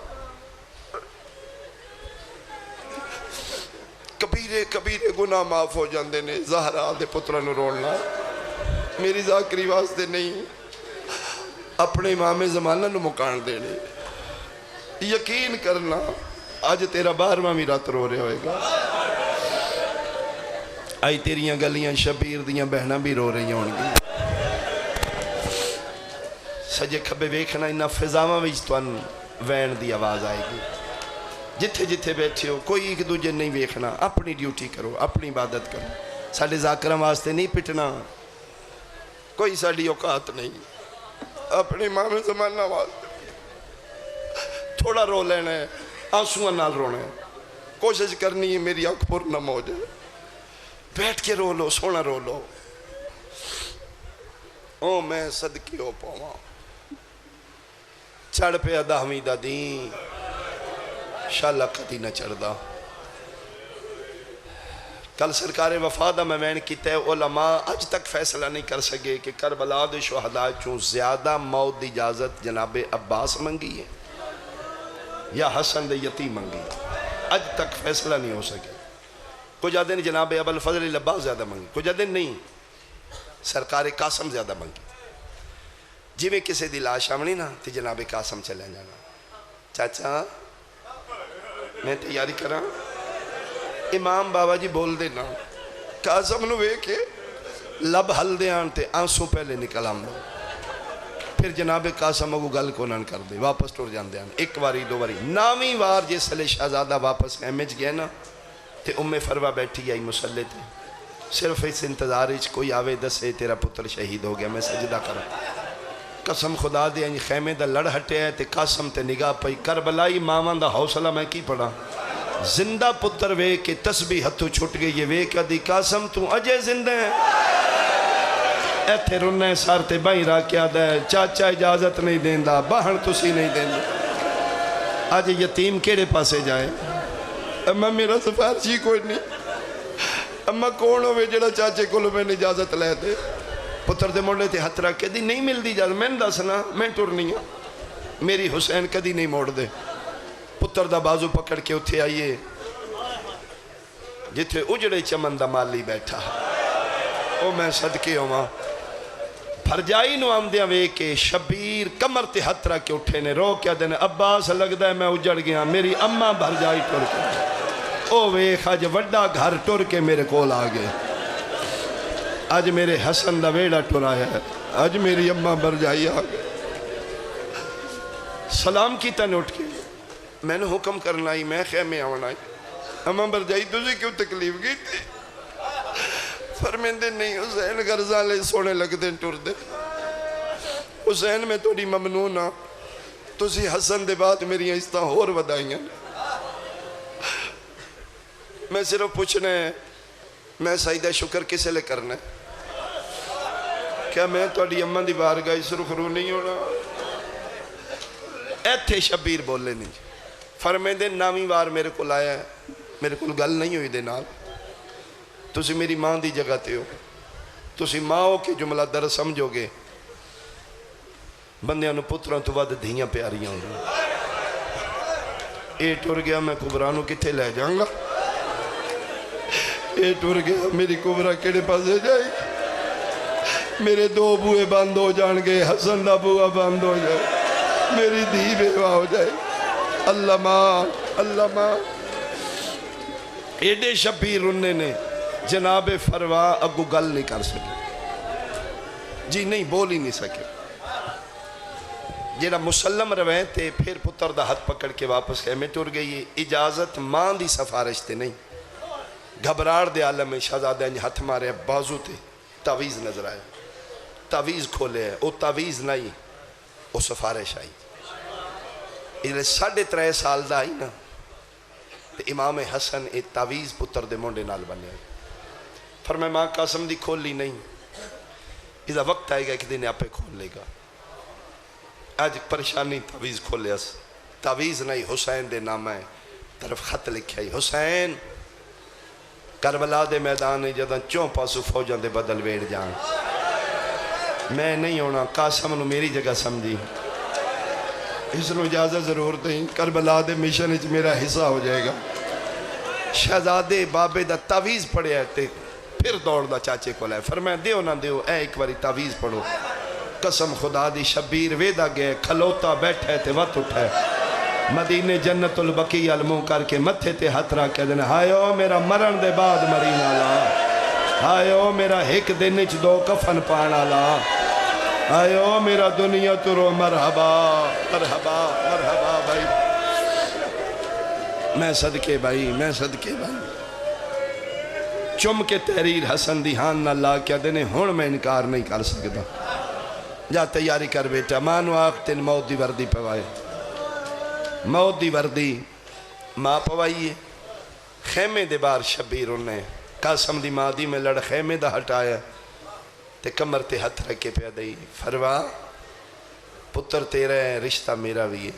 کبیرے گناہ معاف ہو جاندے نے. زہرا دے پتروں نو رونا میری ذاکری واسطے نہیں، اپنے امام زمانہ نو مکان دینے. یقین کرنا آج تیرا 12واں بھی رات رو رہے ہوئے گا. آئی تیریاں گلیاں شبیر دیاں بہناں بھی رو رہی ہوں گی. سجے کھبے ویکھنا انہا فضاواں وچ توان وین دی آواز آئے گی. جتھے جتھے بیٹھے ہو کوئی ایک دوجہ نہیں ویکھنا، اپنی ڈیوٹی کرو، اپنی عبادت کرو. ساڑھے ذاکرم واسطے نہیں پٹنا، کوئی ساڑھی اوقات نہیں. اپنے امام زمانہ واسطے تھوڑا رو لینا ہے، آنسوان نال رونا ہے. کوشش کرنی ہے میری آنکھ پر نم ہو جائے. بیٹھ کے رو لو، سونا رو لو. او میں صدقی ہو پاواں چڑھ پہ دہویں دا دین شاءاللہ کدی نہ چڑھ دا. کل سرکار وفادہ میں وین کی تے علماء اج تک فیصلہ نہیں کر سکے کہ کربلا دے شہداء چوں زیادہ موت دی اجازت جناب عباس منگی ہے یا حسن دے یتیم منگی. اج تک فیصلہ نہیں ہو سکے. کچھ آدھے نے جناب ابو الفضل العباس زیادہ منگی، کچھ آدھے نہیں سرکار قاسم زیادہ منگی. جی میں کسی دی لاش آمنی نا تی جناب قاسم چلے جانا. چاچا میں تیاری کرا، امام بابا جی بول دینا. قاسم نو وے کے لب ہل دے آنتے آنسوں پہلے نکل آم دو. پھر جناب قاسم اگو گل کو نن کر دے، واپس ٹور جان دے آن. ایک واری دو واری نامی وار جس لے شہزادہ واپس احمج گئے نا تے فروا بیٹھی آئی مسلح تے. صرف اس انتظار اچ کوئی آوے دسے تیرا پتر شہید ہو گیا میں سجدہ کرا. قسم خدا دے انج خیمے دا لڑ ہٹے ہے تے قاسم تے نگاہ پئی. کربلائی مامان دا حوصلہ میں کی پڑھا. زندہ پتر وے کے تسبیح ہتھو چھٹ گئی یہ وے کہ دی قاسم تو اجے زندہ ہے. ایتھے رنے سار تے بائی را کیا دے چاچا اجازت نہیں دیندہ، باہن تسی نہیں دیندہ. آج یتیم کیڑے پاسے جائے؟ اما میرا سفارشی کوئی نہیں. اما کون ہوئے جڑا چاچے کو میں اجازت لے دے. پتر دے موڑے تے ہتھ رکھ کے دی نہیں مل دی اجازت. میں دسنا میں ٹرنی ہوں. میری حسین کدی نہیں موڑ دے. پتر دا بازو پکڑ کے اتھے آئیے جتھے اجڑے چمن دا مالی بیٹھا. او میں صدقے ہوں پھرجائی نو آمدیاں وے کے شبیر کمر تے ہتھ رکھ کے اٹھے نے رو کیا دینے عباس لگ دا ہے میں اجڑ گیا. میری اممہ بھرجائی ٹر کے او وے خاج وڈا گھر ٹر کے میرے کول آگئے. آج میرے حسن دا ویڑا ٹر آیا ہے. آج میری اممہ بھرجائی آگئے. سلام کی تن اٹھ کے میں نے حکم کرنا ہی میں خیمے آونا ہی. اممہ بھرجائی تجھے کیوں تکلیف گئی تھی؟ فرمیندے نہیں حسین غرزہ لے سونے لگ دیں ٹر دے. حسین میں توڑی ممنون ہاں. تسی حسن دے بات میری عزتہ اور ودائیاں. میں صرف پوچھنا ہے میں سیدہ شکر کسے لے کرنا ہے؟ کیا میں توڑی اممہ دی بارگاہ سرخ رو نہیں ہونا؟ ایتھے شبیر بولے نہیں. فرمیندے نامی وار میرے کو لایا ہے، میرے کو گل نہیں ہوئی دے نال. تسی میری ماں دی جگہ تے ہو. تسی ماں ہو کے جملہ در سمجھو گے. بندیاں نو پتروں تو ود دھیاں پیاریاں ہوں. اے ٹر گیا میں کبرانو کتھے لے جاؤں گا. اے ٹر گیا میری کبرا کیڑے پاسے جائی. میرے دو بوئے بند ہو جان گے. حسن دا بوئے بند ہو جائے. میری دھی بیوہ ہو جائے. اللہ ماں اللہ ماں. ایڈے شبیر اننے نے جناب فروا اگو گل نہیں کر سکے. جی نہیں بول ہی نہیں سکے. جیڑا مسلم رویں تے پھر پتر دا ہاتھ پکڑ کے واپس خیمے ٹر گئی. اجازت ماں دی سفارش تے نہیں. گھبراڑ دے عالم میں شہزادہ نے ہاتھ مارے بازو تے تعویز نظر آئے. تعویز کھولے ہے. او تعویز نہیں او سفارش آئی. یہ 3.5 سال دا آئی نا امام حسن ایک تعویز پتر دے مونڈے نال بنے. فرمائے ماں قاسم دی کھول لی نہیں. اذا وقت آئے گا ایک دن آپ کھول لے گا. آج پریشانی تعویز کھولے اس. تعویز نہیں حسین دے نام ہے. طرف خط لکھے حسین کربلا دے میدان جدہ چون پاسو فوجان دے بدل ویڑ جان. میں نہیں ہونا. قاسم نو میری جگہ سمجھی. اس نو اجازت ضرور دیں، کربلا دے مشن وچ میرا حصہ ہو جائے گا۔ شہزادے بابے دا تعویذ پڑھیا تے پھر دوڑ دا چاچے کو لائے، فرمایا دیو نہ دیو اے ایک باری تعویذ پڑھو۔ قسم خدا دی شبیر ویدا گئے، کھلوتا بیٹھے تے وت اٹھے، مدینے جنت البقیع المنہ کر کے متھے تے ہاتھ رکھ کے دینے، ہائیو میرا مرن دے بعد مرین آلا، ہائیو میرا ایک دن وچ دو کفن پان آلا، ہائیو میرا دنیا ترو مرحبا مرحبا مرحبا بھائی، میں صدقے بھائی، میں صدقے بھائی۔ چم کے تحریر حسن دی ہان نہ لا کیا دینے، ہون میں انکار نہیں کر سکتا، جا تیاری کر بیٹا، مانو آخ تین موت دی وردی پوائے، موت دی وردی ماں پوائیے۔ خیمے دے بار شبیر انہیں قاسم دی ماں دی میں لڑ خیمے دا ہٹایا تے کمر تے ہتھ رکھے پہ دئی، فروا پتر تیرا ہے رشتہ میرا بھی ہے،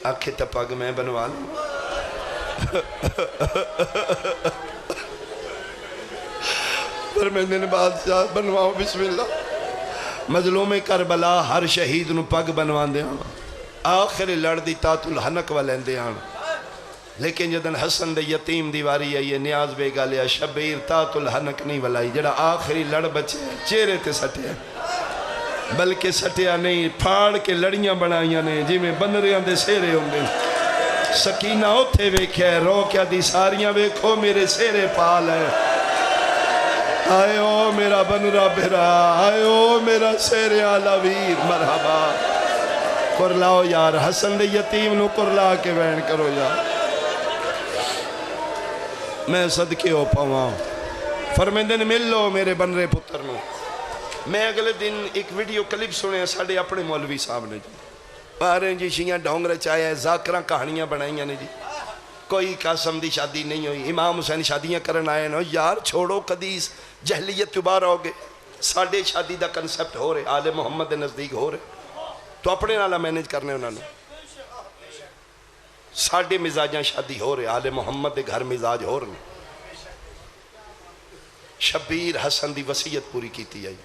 آنکھیں تپاگ میں بنوا لوں۔ پر میں نے بادشاہ بنواؤ بسم اللہ۔ مظلوم کربلا ہر شہید نو پگ بنوان دے آنا، آخر لڑ دی تات الحنک والین دے آنا، لیکن جدن حسن دے یتیم دیواری ہے یہ نیاز بے گالیا شبیر تات الحنک نہیں ولائی، جڑا آخری لڑ بچے چہرے تے سٹیا، بلکہ سٹیا نہیں پھاڑ کے لڑیاں بنائیاں نے جی میں بنریاں دے سیرے ہوں گے۔ سکینہ اتھے ویکھے رو کیا دی ساریاں ویکھو میرے سیرے پال ہے، آئے او میرا بنرا بھرا، آئے او میرا سیرے آلہ ویر مرحبا۔ کرلاؤ یار حسن دے یتیم نو کرلا کے بین کرو یار، میں صدقے ہو پاؤں۔ فرمیندن مل لو میرے بنرے پتر نو۔ میں اگلے دن ایک ویڈیو کلپ سنے ساڑھے اپنے مولوی صاحب نے جی پاریں جی شیعہ ڈھونگ رچایا ہے، ذاکران کہانیاں بنائیاں نے جی، کوئی قاسم دی شادی نہیں ہوئی، امام حسین شادیاں کرن آئے نا، یار چھوڑو قدیس جہلیت دوبارہ ہو گئے، ساڑھے شادی دا کنسپٹ ہو رہے، آل محمد دے نزدیک ہو رہے، تو اپنے نالا مینج کرنے انہوں نے ساڑھے مزاجاں شادی ہو رہے، آل محمد دے گھر مزاج ہو رہے۔ شبیر حسن دی وصیت پوری کیتی آئی۔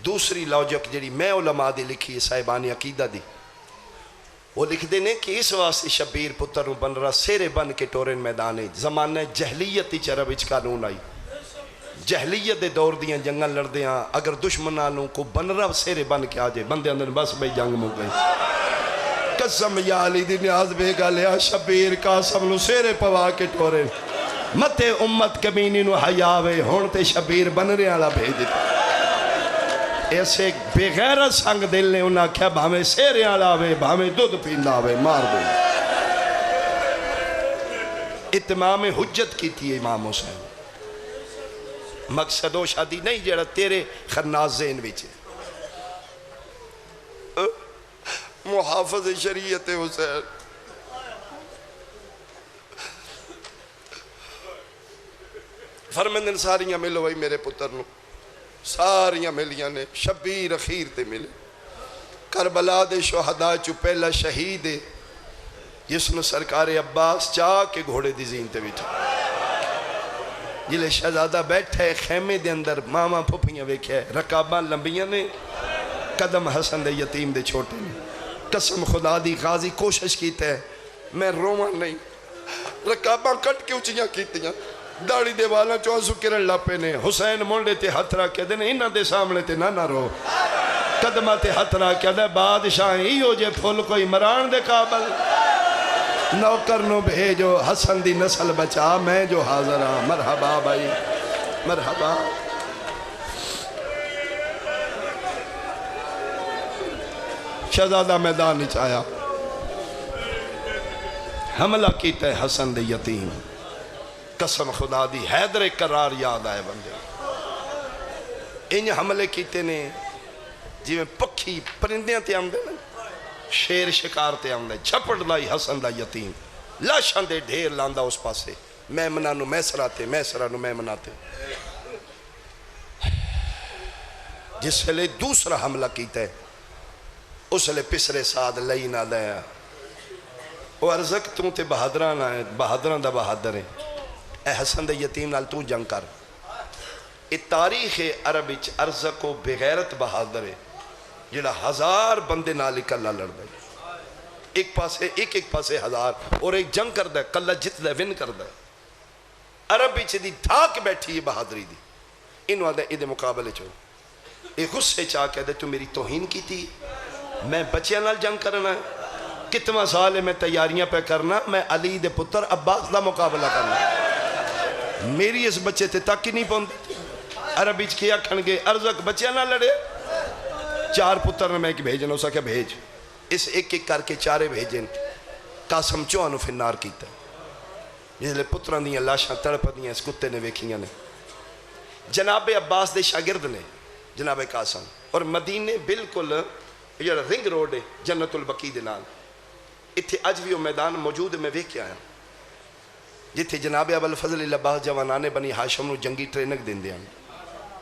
دوسری لاجک جڑی میں علماء دی لکھی ہے صاحبانی عقیدہ دی، وہ لکھ دینے کہ اس واسطے شبیر پتر نو بن رہا سیرے بن کے ٹورن میدانے زمانہ جہلیت چرب اچ قانون آئی، جہلیت دے دور دیاں جنگاں لڑ دیاں، اگر دشمنانوں کو بن رہا سیرے بن کے آجے بندے اندر بس بھئی جنگ مو گئی۔ قسم یا علی دی نیاز بے گا لیا شبیر قاسم نو سیرے پوا کے ٹورن متے امت کمینی نو حیاوے ہون تے شبیر بن رہے والا بھیج دیتا۔ ایسے بے غیرت سنگ دل نے انہاں کیا بھامے سیرے آلاوے بھامے دودھ پینداوے مار دو۔ اتمام حجت کی تھی امام حسین، مقصد و شادی نہیں جڑا تیرے خناز ذہن وچ محافظ شریعت حسین۔ فرمندن ساریاں ملو بھائی میرے پتر نو، ساریاں ملیاں نے، شبیر اخیر تے ملے، کربلا دے شہداء چو پہلا شہید ہے جس نے سرکار عباس چاہ کے گھوڑے دی زین تے بیٹھا، جلے شہزادہ بیٹھے خیمے دے اندر ماما پھپیاں ویکھے رکاباں لمبیاں نے، قدم حسن دے یتیم دے چھوٹے نے۔ قسم خدا دی غازی کوشش کیتے ہیں میں روماں نہیں، رکاباں کٹ کے اچھیاں کیتیاں، داڑی دے والا چوہسو کرن لاپے نے، حسین مونڈے تے ہتھ رکھ کے دینے انہاں دے سامنے تے نہ رو، قدمہ تے ہتھ رکھ کے دے بادشاہ ہی ہو جے پھول کوئی مران دے قابل، نوکر نو بھیجو حسن دی نسل بچا میں جو حاضر ہاں۔ مرحبا بھائی مرحبا۔ شہزادہ میدان نیچ آیا، حملہ کیتا ہے حسن دے یتیم، قسم خدا دی حیدر قرار یاد آئے بندے، انہیں حملے کیتے نے جی میں پکھی پرندیاں تے آمدے نا، شیر شکار تے آمدے، چھپڑ لائی حسن دا یتیم، لاشاں دے ڈھیر لاندہ اس پاسے، میمنہ نو میسرہ تے میسرہ نو میمنہ تے، جس سے لے دوسرا حملہ کیتا ہے اس لے پسرے ساد لئی نہ دیا، وہ ارزق توں تے بہادران آئے، بہادران دا بہادر ہیں، اے حسن دے یتیم نال تو جنگ کر۔ یہ تاریخ عرب اچ ارزق و بغیرت بہادر ہے، جڑا ہزار بندے نال کلا لڑدا ہے، ایک پاسے ہزار، اور ایک جنگ کردا ہے، کلا جتدا ہے، ون کردا ہے۔ عرب وچ دی دھاک بیٹھی ہے بہادری دی، انہوں آدھے ادھے مقابلے چو یہ غصے چاہ کے دے تو میری توہین کی تھی، میں بچیاں نال جنگ کرنا ہے، کتنا سال ہے میں تیاریاں پہ کرنا، میں علی دے پتر عباس دا مقابلہ کرنا، میری اس بچے تے تک ہی نہیں پہنچ۔ عرب وچ کیا کھنگے ارزق بچیاں نال لڑے، 4 پتر نے میں ایک بھیجنا، اسا کیا بھیج، اس ایک کر کے 4 بھیجن، قاسم چوہانو فنار کیتا ہے، جس لئے پتران دیاں لاشاں تڑپ دیاں اس کتے نے ویکھیاں نے۔ جناب عباس دے شاگرد نے جناب قاسم، اور مدینے بالکل یہ رنگ روڈ ہے جنت البقیع دے نال، اتھے اج بھی وہ میدان موجود میں ویکھ کے آیا جتھے جناب ابوالفضل العباس جوانانے بنی ہاشم نو جنگی ٹریننگ دیندے ہیں،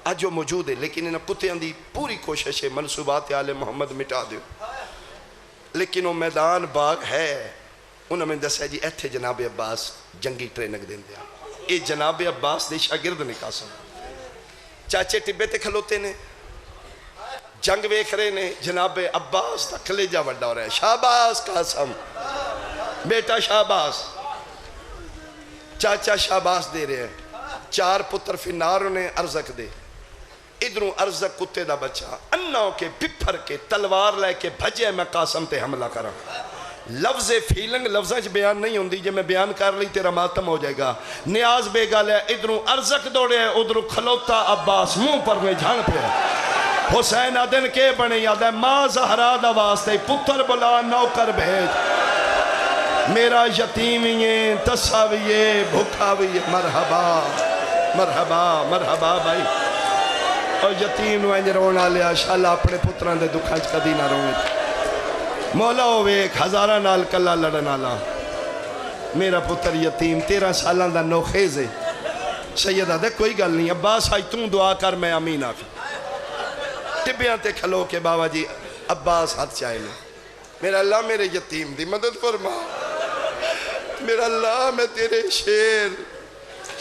اج وہ موجود ہے، لیکن انہاں کتیاں دی پوری کوشش ہے منصوبات آل محمد مٹا دیو، لیکن وہ میدان باغ ہے۔ انہوں نے دسیا جی ایتھے جناب عباس جنگی ٹریننگ دیندے ہیں، یہ جناب عباس دے شاگرد نے قاسم، چاچے ٹبے تے کھلوتے نے، جنگ ویکھ رہے نے، جناب عباس دا کلیجہ وڈا ہو رہا ہے، شاباس قاسم بیٹا شاباس، چاچا شاباس دے رہے ہیں، 4 پتر فنار نے ارزق دے، ادھروں ارزق کتے دا بچہ اناؤ کے پپھر کے تلوار لے کے بھجے میں قاسم تے حملہ کرا، لفظ فیلنگ لفظہ بیان نہیں ہوندی، جب میں بیان کر لی تیرا ماتم ہو جائے گا۔ نیاز بے گا لے ادھروں ارزق دوڑے ہیں، ادھروں کھلوتا عباس منہ پر میں جھان پہ ہے، حسین آدن کے بنے یاد ہے، ماں زہرا دا واسطے پتر بلا نوکر بھیج، میرا یتیم یہ تصاویے بھکاویے، مرحبا مرحبا مرحبا بھائی، اور یتیم نو انج رونا لیا شاءاللہ اپنے پتران دے دکھانچ کدی نہ روئے، مولا ہوئے ایک ہزارہ نال کلا لڑنا لا، میرا پتر یتیم 13 سالان دا نوخیز ہے، سیدہ دے کوئی گل نہیں، عباس آئی توں دعا کر میں امین آکھ، ٹبیاں تے کھلو کے بابا جی عباس ہاتھ چاہے میں، میرا اللہ میرے یتیم دی مدد فرما، میرا اللہ میں تیرے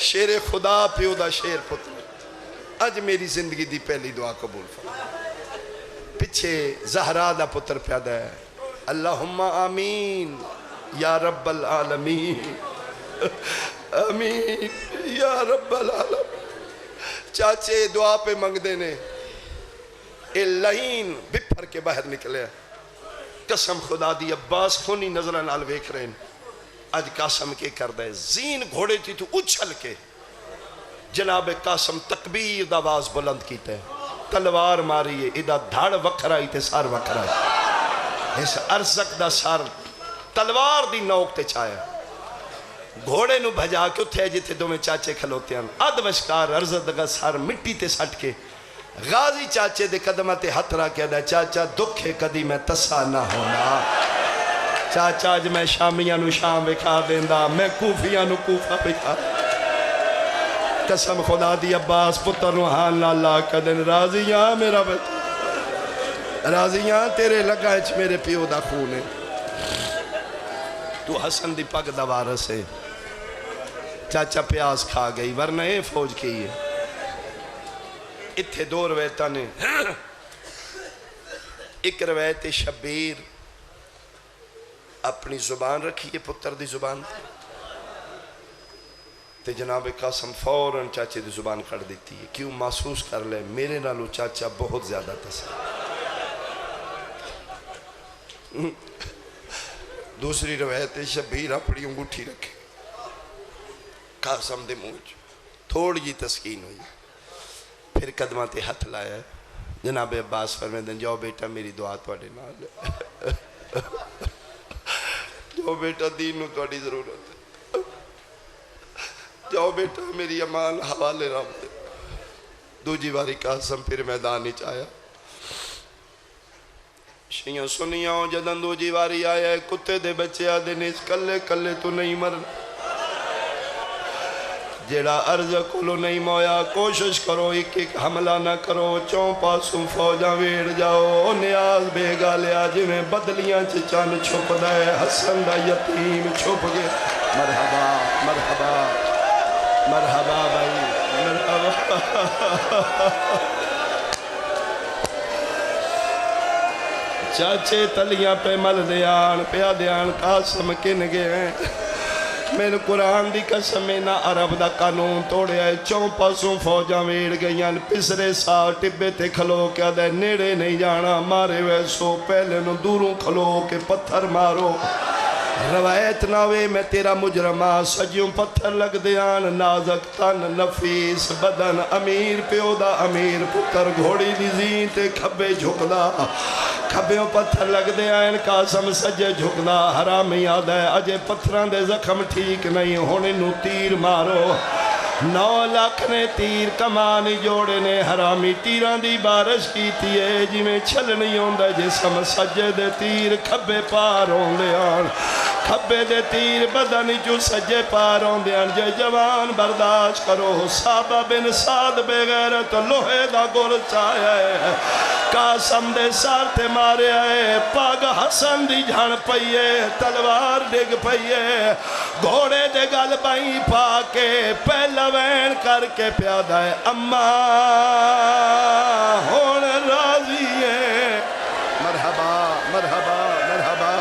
شیر خدا پیو دا شیر پتر، آج میری زندگی دی پہلی دعا قبول فرما، پچھے زہرا دا پتر پیدا ہے، اللہم آمین یا رب العالمین، آمین یا رب العالمین۔ چاچے دعا پہ منگ دینے، اے لہین بپھر کے باہر نکلے، قسم خدا دی عباس خونی نظرہ نال ویکھ رہے ہیں، آج قاسم کے کردہ ہے، زین گھوڑے تھی تو اچھل کے، جناب قاسم تکبیر دا آواز بلند کیتا ہے، تلوار ماری ہے، ادھا دھاڑ وکھرائی تے سار وکھرائی، اس ارزق دا سار تلوار دی نوک تے چھایا، گھوڑے نو بھجا کے اتھے جتے دو میں چاچے کھلوتے ہیں، ادوشکار ارزق دا سار مٹی تے سٹ کے، غازی چاچے دے قدمہ تے ہتھ را کیا دا، چاچا دکھے کدی میں تسا نہ ہونا، چاچا آج میں شامیاں نو شام بکھا دیندہ، میں کوفیاں نو کوفہ بکھا، قسم خدا دی عباس پتر روحان لالا کدن راضیاں میرا بچہ، راضیاں تیرے لگا اچھ میرے پیو دا خون ہے، تو حسن دی پاک دا وارث ہے، چاچا پیاس کھا گئی ورنہ اے فوج کی ہے، اتھے 2 روایتہ نے، ایک روایت شبیر اپنی زبان رکھی ہے پتر دی زبان تے جناب قاسم فوراں چاچے دی زبان کھڑ دیتی ہے، کیوں محسوس کر لے میرے نالو چاچا بہت زیادہ تسا۔ دوسری روایت شبیر اپنی انگوٹھی رکھے قاسم دے منہ تھوڑی جی تسکین ہوئی، پھر قدمہ تے ہتھ لایا، جناب عباس فرمیدن جاؤ بیٹا میری دعا توڑے نال، جاؤ بیٹا دین نو توڑی ضرورت ہے، جاؤ بیٹا میری امان حوالے رام دے۔ دوجی باری قاسم پھر میدان ہی چایا، شیعہ سنیاں جدن دوجی باری آیا، کتے دے بچے آدھے نیس کلے کلے تو نہیں مرنا، جیڑا عرض کلو نہیں مویا، کوشش کرو ایک ایک حملہ نہ کرو، 4 پاسوں فوجاں ویڑ جاؤ، نیاز بے گا لیا جنہیں بدلیاں چچان چھپ دائے، حسن دا یتیم چھپ گئے، مرحبا مرحبا مرحبا بھائی مرحبا، چاچے تلیاں پہ مل دیان پیا دیان قاسم کن گئے میرے قرآن دی قسم نہ عرب دا قانون توڑے آئے چون پاسوں فوجاں ویڑ گئیاں پسرے سال ٹبے تے کھلو کیا دے نیڑے نہیں جانا مارے ویسو پہلے نو دوروں کھلو کے پتھر مارو روایت ناوے میں تیرا مجرمہ سجیوں پتھر لگ دیان نازک تن نفیس بدن امیر پیودا امیر پتر گھوڑی دی زین تے کھبے جھکدا کھبیوں پتھر لگ دیان قاسم سجے جھکدا حرامی آدھا ہے اجے پتھران دے زخم ٹھیک نہیں ہونے نو تیر مارو 9 لاکھ نے تیر کمانی جوڑے نے حرامی تیران دی بارش کی تھی ہے جی میں چھل نہیں ہوندہ جسم سجے دے تیر کھبے پار ہوندے آن کھبے دے تیر بدنی جو سجے پار ہوندے آن جے جوان برداشت کرو صحابہ بن سعد بغیرت لوہے دا گل چاہیا ہے قاسم دے سار تے مارے آئے پاگ حسن دی جھان پئیے تلوار ڈگ پئیے گھوڑے دے گل بائی پاکے پہلا وین کر کے پیادہ ہے اماں ہون راضی ہے مرحبا مرحبا مرحبا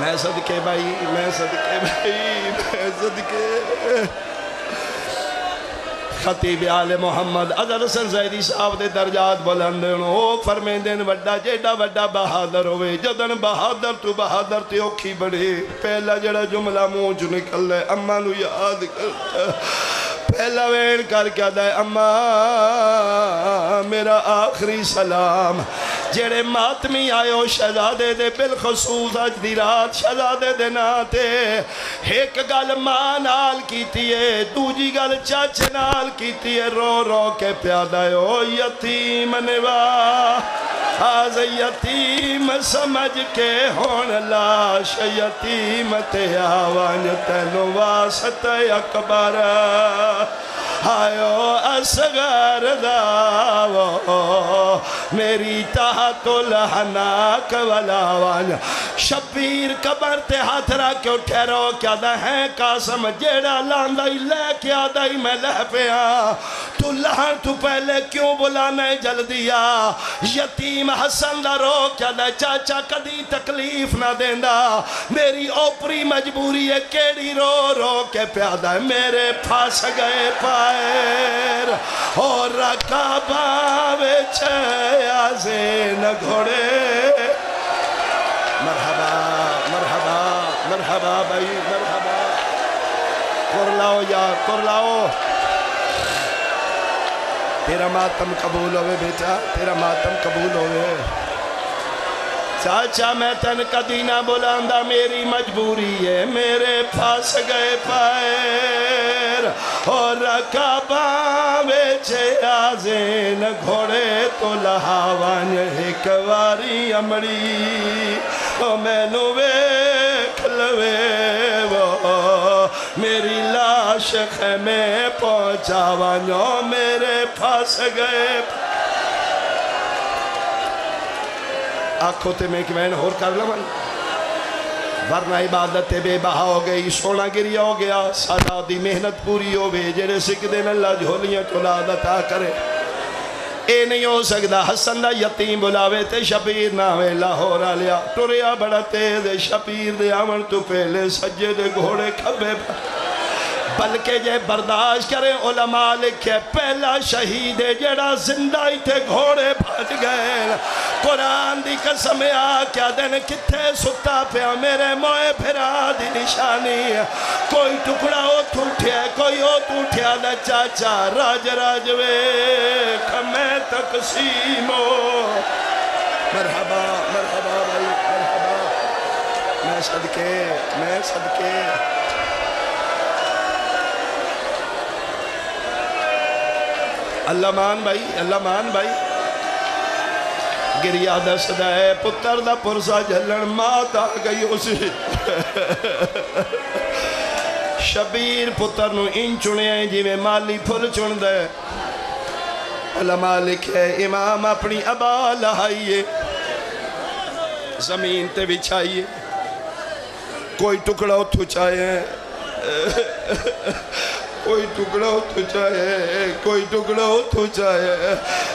میں صدقے بھائی میں صدقے بھائی میں صدقے خطیب آل محمد عزر حسن زیدی صاحب دے درجات بلند ہو فرمین دن وڈا جیڑا وڈا بہادر ہوئے جدن بہادر تو بہادر تے اوکھی بڑھے پہلا جڑا جملہ منہ جو نکل لے اماں نو یاد کرتا پہلا وین کر کے دے اماں میرا آخری سلام جڑے ماتمی آئے ہو شہزادے دے بالخصوص اج دی رات شہزادے دے ناتے ایک گل ماں نال کیتی ہے دوجی گل چاچے نال کیتی ہے رو رو کے پیادہ ہو یتیم نواہ آز یتیم سمجھ کے ہون لاش یتیم تے آوان تینو واسط اکبر آئیو اصغر داو میری تحت الحناک والاوان شبیر قبر تے ہاتھ رکھ کے اٹھے رو کیا دا ہے قاسم جیڑا لاندائی لے کیا دائی میں لہ پہ تو لہن تو پہلے کیوں بلانے جل دیا یتیم حسن دا رو کیا دا چاچا کدی تکلیف نہ دیندہ میری اوپری مجبوری ہے کیڑی رو رو کے پیادہ ہے میرے پھاس گئے پائر اور رکابہ ویچے آزین گھوڑے مرحبا مرحبا مرحبا بھائی مرحبا کر لاؤ یا کر لاؤ تیرا ماتم قبول ہوئے بیٹا تیرا ماتم قبول ہوئے چاچا میں تن کدی نہ بلاندہ میری مجبوری ہے میرے پھاس گئے پائر اور رکابہ بیچے آزین گھوڑے تو لہاوان ایک واری امڑی او میں نو ویکھ لوے وہ میری لاش خیمے پہنچاوانو میرے پھاس گئے آنکھوں تے میں کہ میں نے ہور کر لوں ورنہ عبادت بے بہا ہو گئی سونا گریا ہو گیا سادہ دی محنت پوری ہو گئی جڑے سکھ دین اللہ جھولیاں چولاد عطا کرے اے نہیں ہو سکتا حسن دا یتیم بلاوے تے شبیر ناوے لاہور آلیا ٹوریا بڑا تیز شبیر دے آمن تو پہلے سجے دے گھوڑے کھبے بلکہ جے برداشت کریں علماء لکھے پہلا شہید جڑا زندائی تھے گھوڑے بھج گئے قرآن دی قسم کیا دن کتھے ستا پیا میرے موئے پھرا دی نشانی کوئی ٹکڑا ہو ٹوٹیا کوئی ہو ٹوٹیا دا چاچا راج راج ویکھ میں تقسیمو مرحبا مرحبا بھائی مرحبا میں صدقے اللہ مان بھائی گریا دست ہے پتر دا پرسا جلن مات آ گئی اسی شبیر پتر نو ان چنے ہیں جی میں مالی پھل چن دے علماء لکھے امام اپنی ابا لہائیے زمین تے بچھائیے کوئی ٹکڑا اتھو چاہے کوئی ٹکڑا تو چاہے کوئی ٹکڑا تو چاہے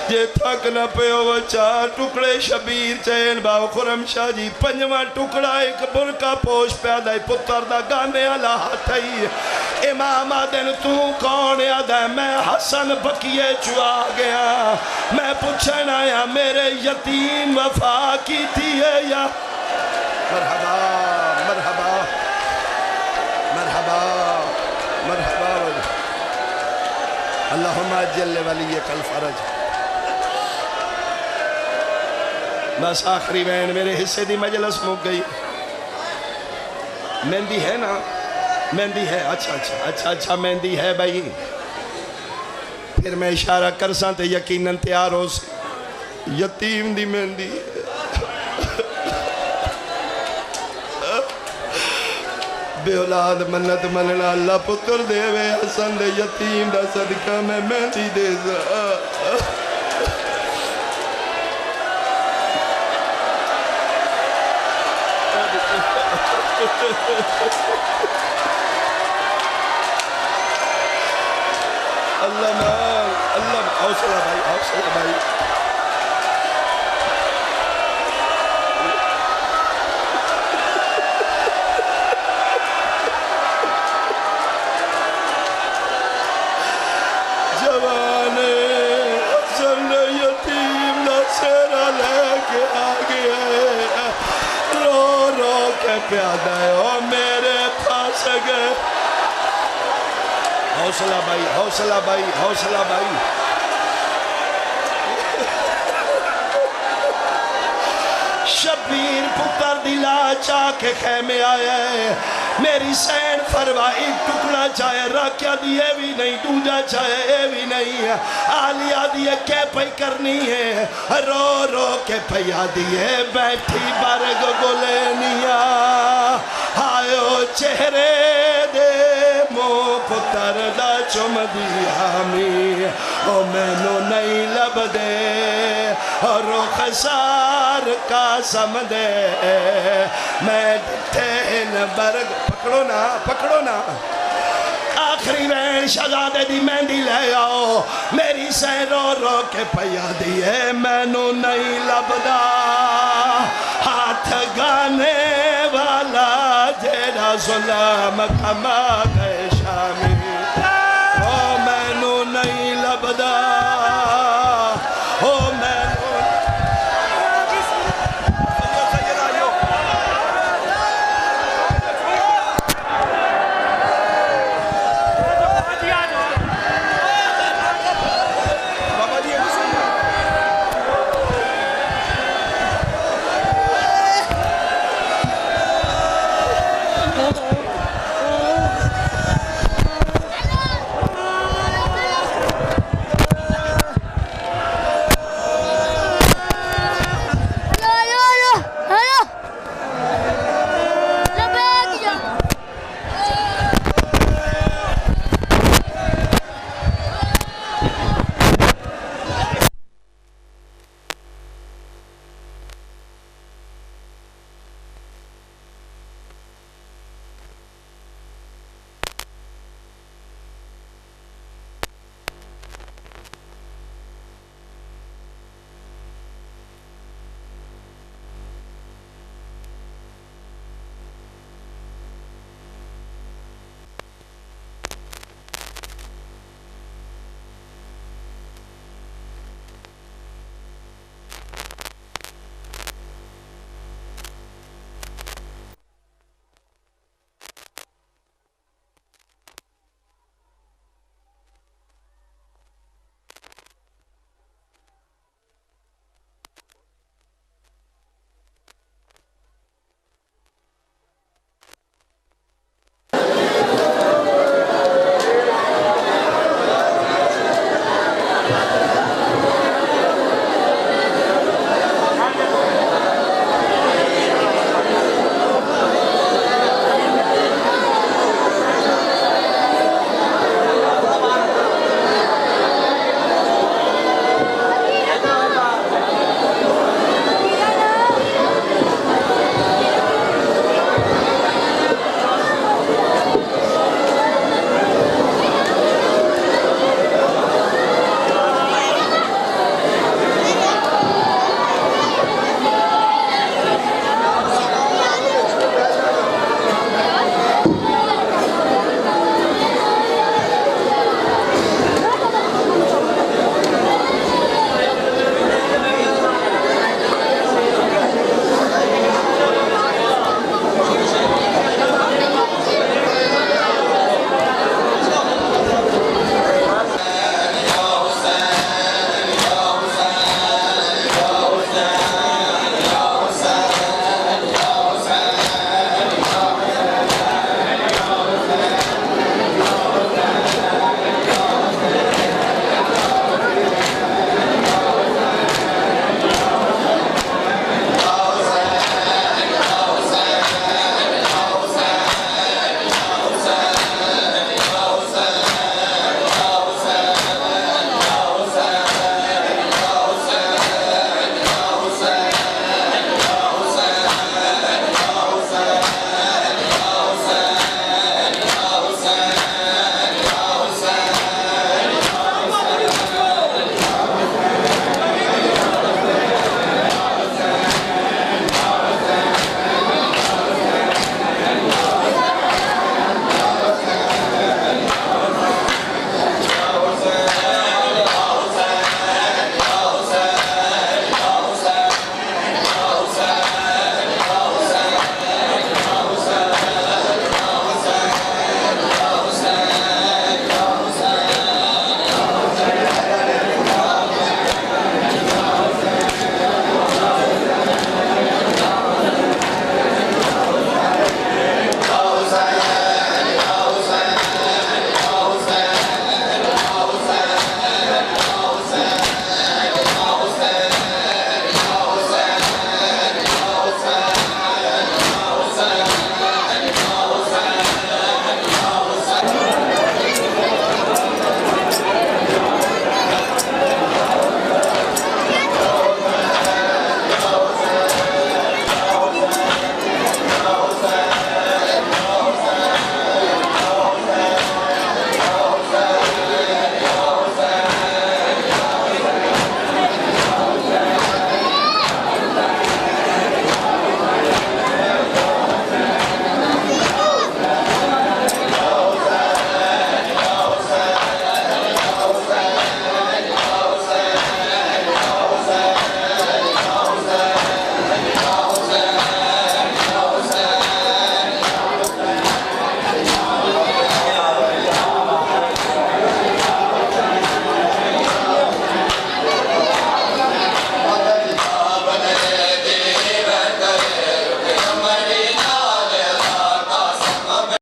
جے تھک نہ پیو وہ چار ٹکڑے شبیر چین باو خرم شاہ جی پنجواں ٹکڑا ایک برکا پوش پیدا پتر دا گانے والا ہاتھ ہی امام آدن تو کون یاد ہے میں حسن بکیے چوا گیا میں پوچھنا یا میرے یتیم وفا کی تھی ہے یا مرحبا مرحبا مرحبا مرحبا اللہم اجل ولیک الفرج بس آخری بین میرے حصے دی مجلس مک گئی مہندی ہے نا مہندی ہے اچھا مہندی ہے بھائی پھر میں اشارہ کر سانتے یقیناً تیار ہو سے یتیم دی مہندی بے اولاد منت مننا اللہ پتر دے وے حسن دے یتیم دا صدقہ میں مہندی دے سا اللہ حوصلہ بھائی جوانے حسن یتیم نہ سیرہ لے کے آگئے رو رو کے پیادہ ہے او میرے پاس گئے حوصلہ بھائی شبیر پتر دلا چاہ کے خیمے آیا ہے میری سین فروا ایک ٹکڑا چاہے راکیا دیئے بھی نہیں دوجہ چاہے بھی نہیں آلیا دیئے کے پئی کرنی ہے رو رو کے پیا دیئے بیٹھی برگ گلینیا آئیو چہرے دے مو پتر دا چم دیا می او میں نو نہیں لب دے اور رخ سار کا سم دے میں ڈٹھین برگ پکڑو نا آخری وین شہزادے دی مہندی لے آؤ میری سے رو رو کے پیا دیئے میں نو نہیں لب دا ہاتھ گانے والا جیڑا ظلم کما گئے شامی